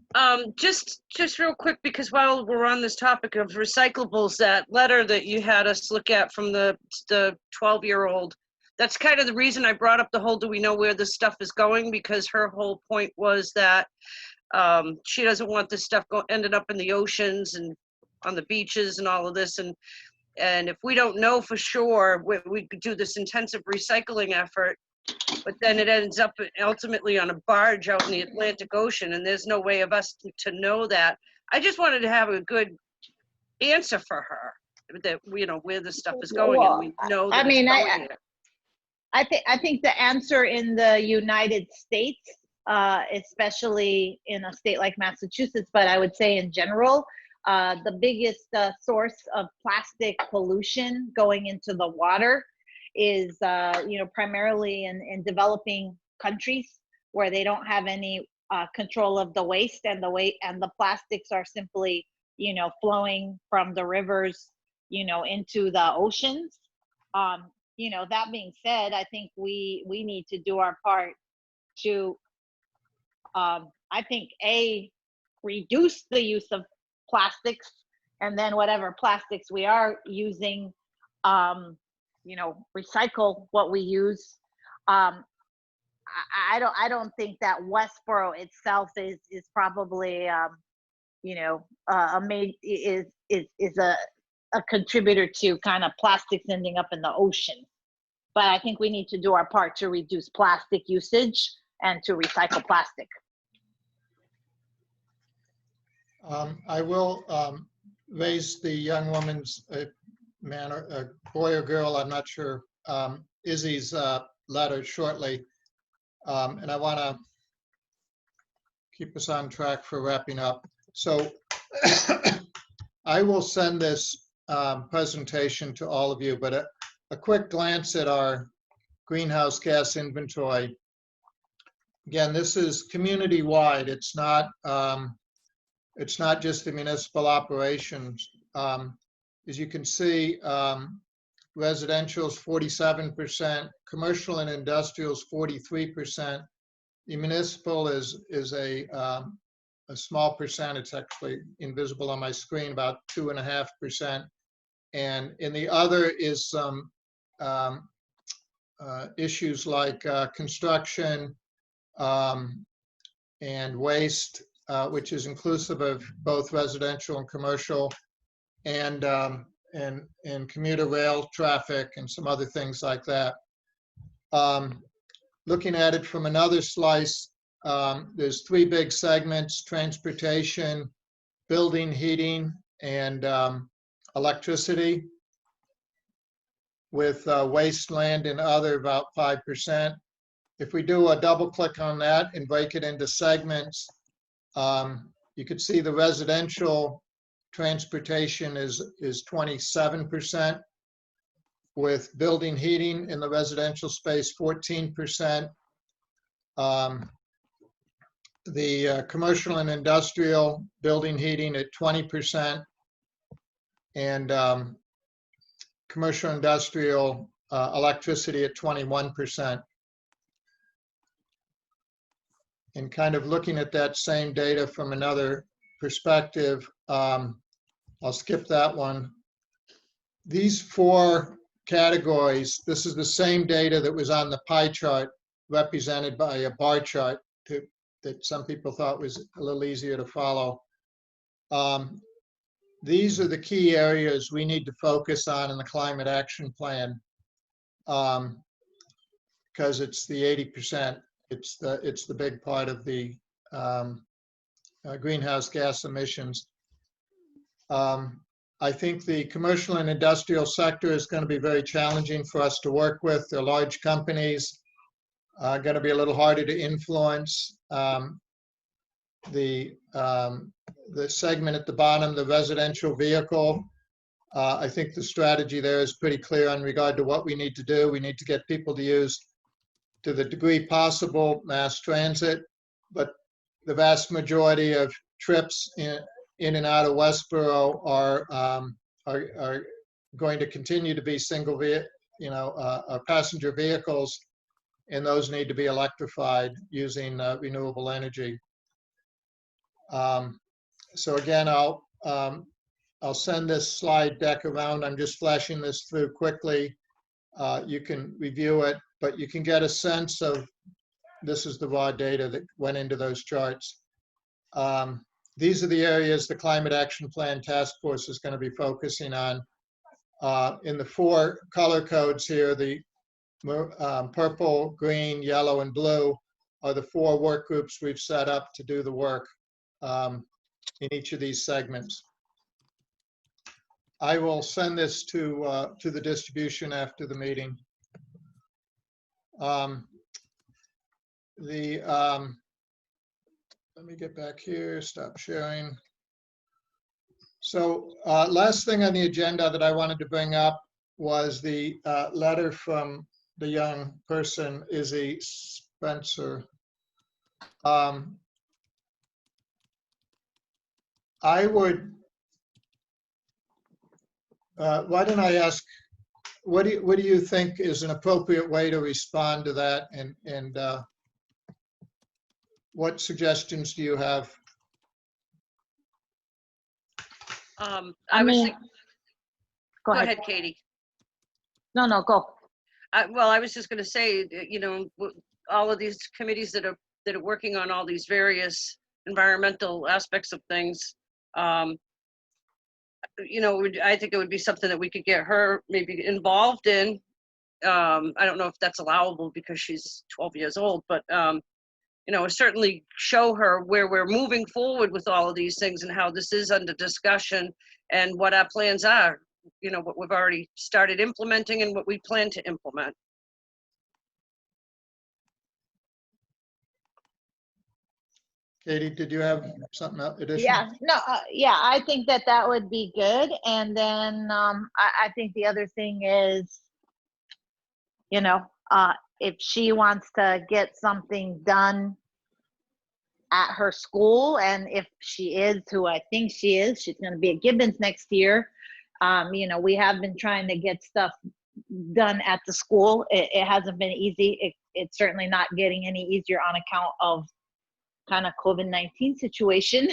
Just real quick, because while we're on this topic of recyclables, that letter that you had us look at from the 12-year-old, that's kind of the reason I brought up the whole, do we know where this stuff is going? Because her whole point was that she doesn't want this stuff ended up in the oceans and on the beaches and all of this. And if we don't know for sure, we could do this intensive recycling effort, but then it ends up ultimately on a barge out in the Atlantic Ocean, and there's no way of us to know that. I just wanted to have a good answer for her, that where the stuff is going, and we know that it's going there. I think the answer in the United States, especially in a state like Massachusetts, but I would say in general, the biggest source of plastic pollution going into the water is primarily in developing countries where they don't have any control of the waste, and the plastics are simply flowing from the rivers into the oceans. That being said, I think we need to do our part to I think reduce the use of plastics, and then whatever plastics we are using, recycle what we use. I don't think that Westborough itself is probably is a contributor to kind of plastics ending up in the ocean. But I think we need to do our part to reduce plastic usage and to recycle plastic. I will raise the young woman's boy or girl, I'm not sure, Izzy's letter shortly. And I want to keep us on track for wrapping up. So I will send this presentation to all of you, but a quick glance at our greenhouse gas inventory. Again, this is community-wide. It's not just the municipal operations. As you can see, residential is 47%, commercial and industrial is 43%. The municipal is a small percent. It's actually invisible on my screen, about 2.5%. And in the other is some issues like construction and waste, which is inclusive of both residential and commercial, and commuter rail traffic and some other things like that. Looking at it from another slice, there's three big segments: transportation, building, heating, and electricity, with wasteland and other about 5%. If we do a double click on that and break it into segments, you could see the residential transportation is 27%, with building, heating in the residential space 14%. The commercial and industrial building, heating at 20%, and commercial industrial electricity at 21%. And kind of looking at that same data from another perspective, I'll skip that one. These four categories, this is the same data that was on the pie chart represented by a bar chart that some people thought was a little easier to follow. These are the key areas we need to focus on in the climate action plan, because it's the 80%. It's the big part of the greenhouse gas emissions. I think the commercial and industrial sector is going to be very challenging for us to work with. They're large companies, going to be a little harder to influence. The segment at the bottom, the residential vehicle, I think the strategy there is pretty clear in regard to what we need to do. We need to get people to use, to the degree possible, mass transit, but the vast majority of trips in and out of Westborough are going to continue to be passenger vehicles, and those need to be electrified using renewable energy. So again, I'll send this slide deck around. I'm just flashing this through quickly. You can review it, but you can get a sense of, this is the raw data that went into those charts. These are the areas the Climate Action Plan Task Force is going to be focusing on. In the 4 color codes here, the purple, green, yellow, and blue are the 4 work groups we've set up to do the work in each of these segments. I will send this to the distribution after the meeting. Let me get back here, stop sharing. So last thing on the agenda that I wanted to bring up was the letter from the young person, Izzy Spencer. I would, why don't I ask, what do you think is an appropriate way to respond to that, and what suggestions do you have? I was mean, think- Go go ahead. ahead, Katie. No, go. Well, I was just going to say, all of these committees that are working on all these various environmental aspects of things, I think it would be something that we could get her maybe involved in. I don't know if that's allowable because she's 12 years old, but certainly show her where we're moving forward with all of these things and how this is under discussion and what our plans are, what we've already started implementing and what we plan to implement. Katie, did you have something additional? Yeah, no, I think that would be good. And then I think the other thing is, if she wants to get something done at her school, and if she is who I think she is, she's going to be at Gibbons next year. We have been trying to get stuff done at the school. It hasn't been easy. It's certainly not getting any easier on account of kind of COVID-19 situation.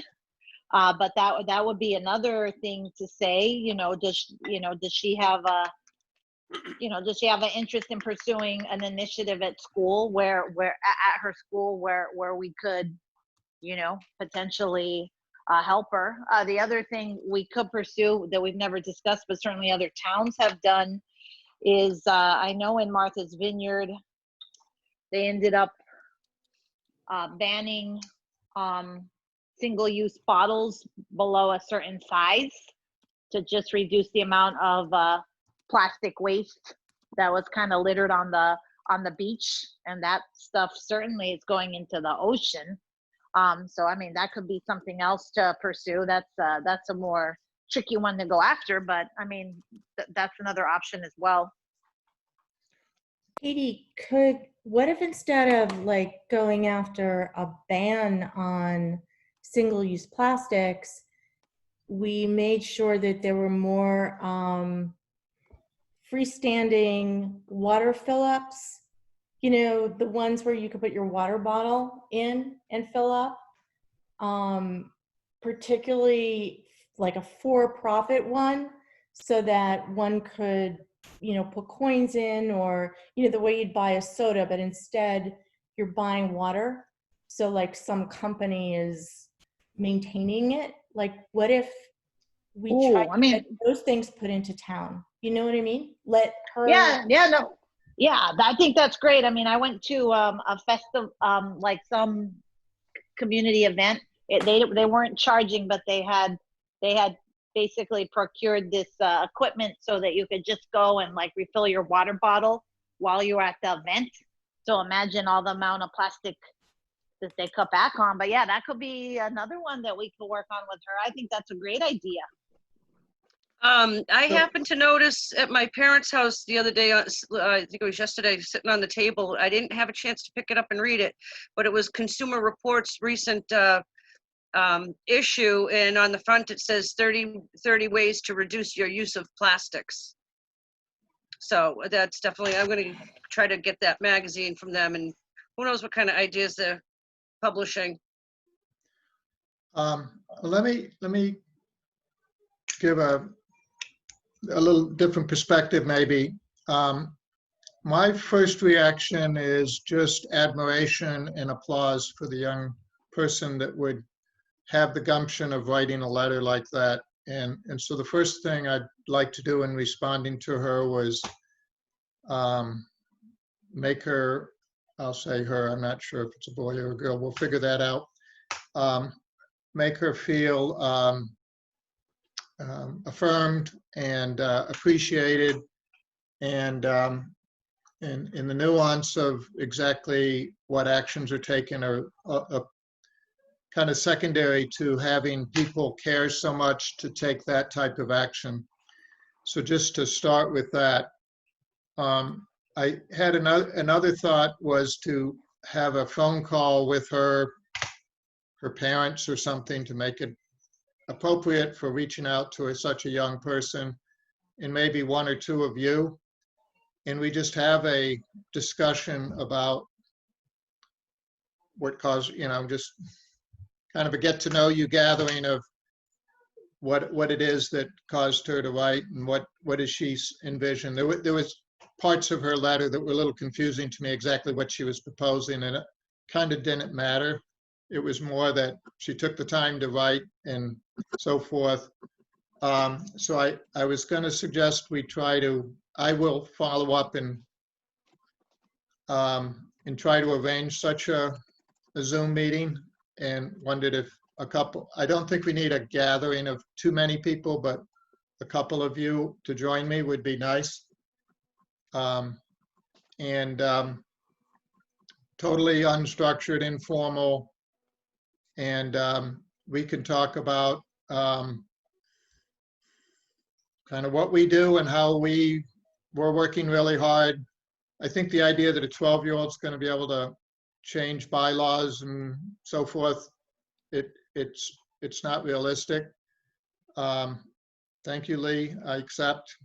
But that would be another thing to say. Does she have an interest in pursuing an initiative at school where at her school where we could potentially help her. The other thing we could pursue that we've never discussed, but certainly other towns have done, is I know in Martha's Vineyard, they ended up banning single-use bottles below a certain size to just reduce the amount of plastic waste that was kind of littered on the beach, and that stuff certainly is going into the ocean. So I mean, that could be something else to pursue. That's a more tricky one to go after, but I mean, that's another option as well. Katie, what if instead of like going after a ban on single-use plastics, we made sure that there were more freestanding water fill-ups, the ones where you could put your water bottle in and fill up, particularly like a for-profit one, so that one could put coins in, or the way you'd buy a soda, but instead you're buying water, so like some company is maintaining it. Like, what if we try to get those things put into town? You know what I mean? Let her. I think that's great. I mean, I went to a festival, like some community event. They weren't charging, but they had basically procured this equipment so that you could just go and like refill your water bottle while you're at the event. So imagine all the amount of plastic that they cut back on. But yeah, that could be another one that we could work on with her. I think that's a great idea. I happened to notice at my parents' house the other day, I think it was yesterday, sitting on the table. I didn't have a chance to pick it up and read it, but it was Consumer Reports' recent issue, and on the front it says 30 ways to reduce your use of plastics. So that's definitely, I'm going to try to get that magazine from them, and who knows what kind of ideas they're publishing. Let me give a little different perspective maybe. My first reaction is just admiration and applause for the young person that would have the gumption of writing a letter like that. And so the first thing I'd like to do in responding to her was make her, I'll say her, I'm not sure if it's a boy or a girl, we'll figure that out. Make her feel affirmed and appreciated, and in the nuance of exactly what actions are taken are kind of secondary to having people care so much to take that type of action. So just to start with that, I had another thought was to have a phone call with her parents or something to make it appropriate for reaching out to such a young person, and maybe one or two of you, and we just have a discussion about what caused, just kind of a get to know you gathering of what it is that caused her to write, and what does she envision. There was parts of her letter that were a little confusing to me, exactly what she was proposing, and it kind of didn't matter. It was more that she took the time to write and so forth. So I was going to suggest I will follow up and try to arrange such a Zoom meeting, and wondered if I don't think we need a gathering of too many people, but a couple of you to join me would be nice. Totally unstructured, informal, and we can talk about kind of what we do and how we're working really hard. I think the idea that a 12-year-old is going to be able to change bylaws and so forth, it's not realistic. Thank you, Lee. I accept.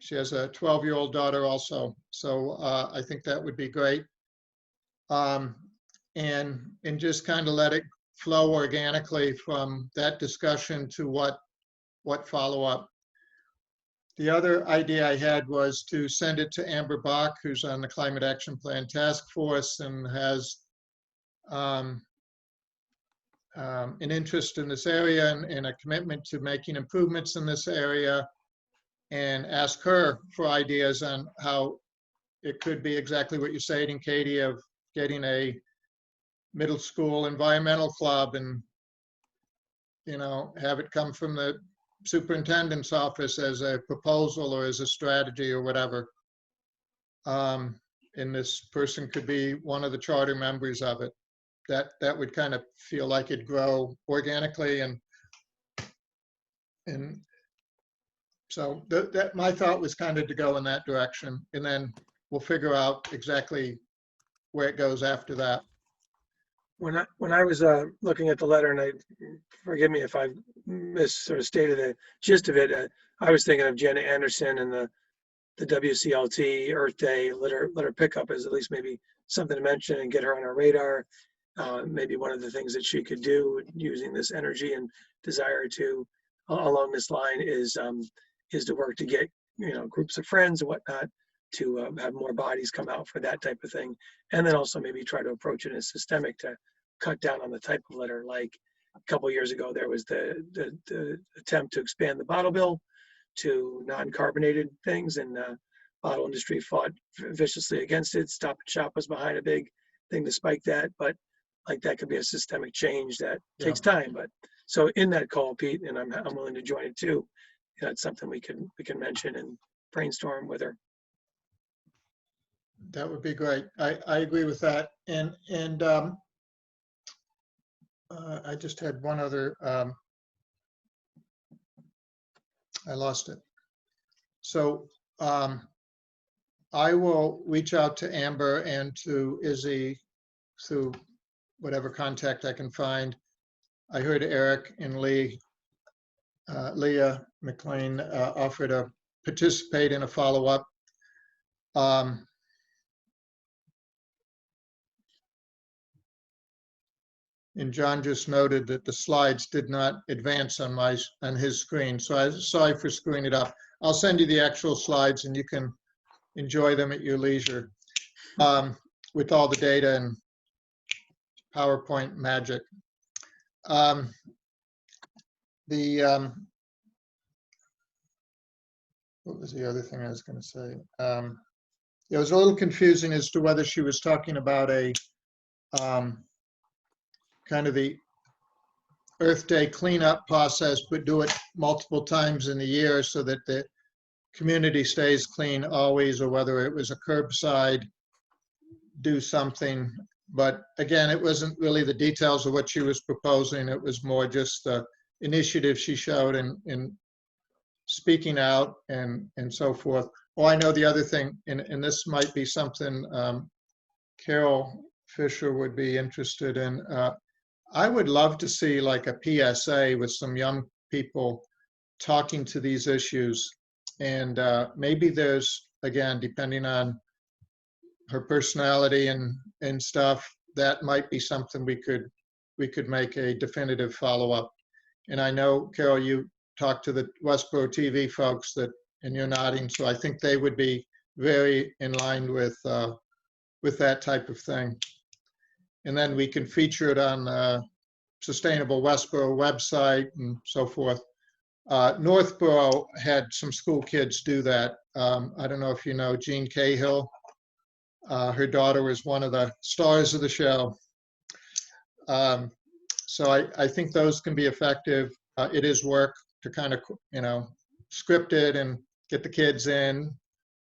She has a 12-year-old daughter also, so I think that would be great. And just kind of let it flow organically from that discussion to what follow up. The other idea I had was to send it to Amber Bach, who's on the Climate Action Plan Task Force and has an interest in this area and a commitment to making improvements in this area, and ask her for ideas on how it could be exactly what you're saying, Katie, of getting a middle school environmental club and, have it come from the superintendent's office as a proposal or as a strategy or whatever. And this person could be one of the charter members of it. That would kind of feel like it'd grow organically, and so that my thought was kind of to go in that direction, and then we'll figure out exactly where it goes after that. When I was looking at the letter, and forgive me if I stated the gist of it, I was thinking of Jenna Anderson and the WCLT Earth Day litter pickup as at least maybe something to mention and get her on our radar. Maybe one of the things that she could do using this energy and desire to along this line is to work to get groups of friends and whatnot to have more bodies come out for that type of thing, and then also maybe try to approach it as systemic to cut down on the type of litter. Like a couple of years ago, there was the attempt to expand the bottle bill to non-carbonated things, and the bottle industry fought viciously against it. Stop and Shop was behind a big thing to spike that, but like that could be a systemic change that takes time. But So in that call, Pete, and I'm willing to join it too. That's something we can mention and brainstorm with her. That would be great. I agree with that. And I just had one other, I lost it. So I will reach out to Amber and to Izzy through whatever contact I can find. I heard Eric and Leah McLean offer to participate in a follow-up. And John just noted that the slides did not advance on his screen. So I'm sorry for screwing it up. I'll send you the actual slides and you can enjoy them at your leisure with all the data and PowerPoint magic. What was the other thing I was going to say? It was a little confusing as to whether she was talking about a kind of the Earth Day cleanup process, but do it multiple times in the year so that the community stays clean always, or whether it was a curbside, do something. But again, it wasn't really the details of what she was proposing. It was more just the initiative she showed in speaking out and so forth. Oh, I know the other thing, and this might be something Carol Fisher would be interested in. I would love to see like a PSA with some young people talking to these issues. And maybe there's, again, depending on her personality and stuff, that might be something we could make a definitive follow-up. And I know, Carol, you talked to the Westborough TV folks and you're nodding, so I think they would be very in line with that type of thing. And then we can feature it on Sustainable Westborough website and so forth. Northborough had some school kids do that. I don't know if you know Jean Cahill. Her daughter was one of the stars of the show. So I think those can be effective. It is work to kind of, script it and get the kids in,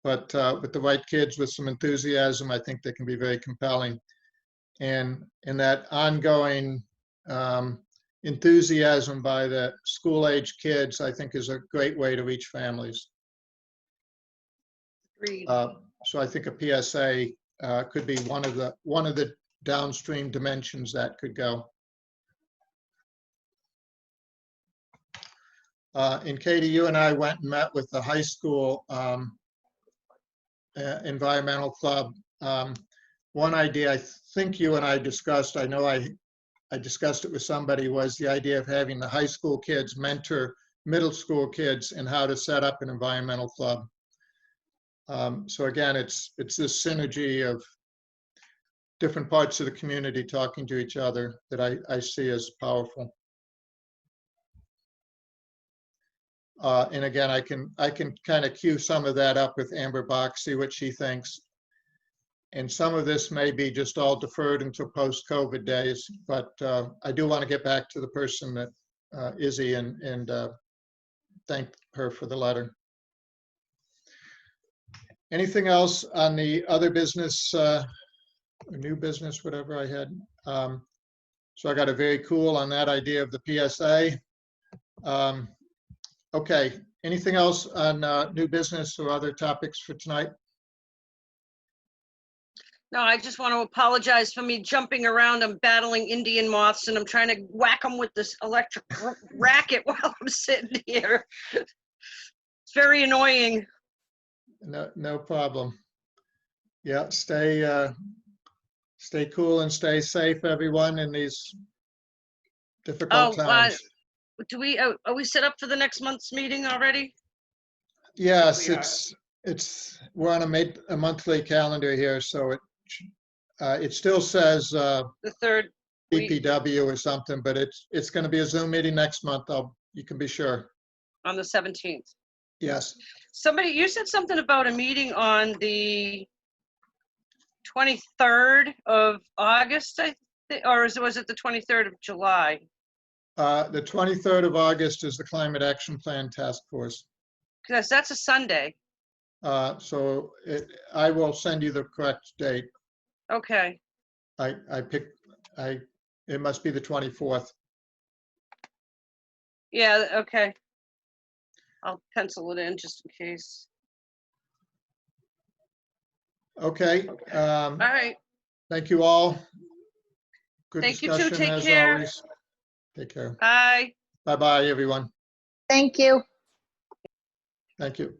but with the right kids with some enthusiasm, I think they can be very compelling. And that ongoing enthusiasm by the school-age kids, I think, is a great way to reach families. Agreed. So I think a PSA could be one of the downstream dimensions that could go. And Katie, you and I went and met with the high school environmental club. One idea I think you and I discussed, I know I discussed it with somebody, was the idea of having the high school kids mentor middle school kids in how to set up an environmental club. So again, it's this synergy of different parts of the community talking to each other that I see as powerful. And again, I can kind of cue some of that up with Amber Bach, see what she thinks. And some of this may be just all deferred until post-COVID days, but I do want to get back to the person that Izzy and thank her for the letter. Anything else on the other business, or new business, whatever I had? So I got a very cool on that idea of the PSA. Okay, anything else on new business or other topics for tonight? No, I just want to apologize for me jumping around. I'm battling Indian moths and I'm trying to whack them with this electric racket while I'm sitting here. It's very annoying. No problem. Yeah, stay cool and stay safe, everyone, in these difficult times. Are we set up for the next month's meeting already? Yes, we're on a monthly calendar here, so it still says The third week DPW or something, but it's going to be a Zoom meeting next month. You can be sure. on the 17th. Yes. You said something about a meeting on the 23rd of August, I think, or was it the 23rd of July? The 23rd of August is the Climate Action Plan Task Force. Because that's a Sunday. So I will send you the correct date. Okay. It must be the 24th. Yeah, okay. I'll pencil it in just in case. Okay. All right. Thank you all. Good Thank you too. discussion Take as care. always. Take care. Bye. Bye-bye, everyone. Thank you. Thank you.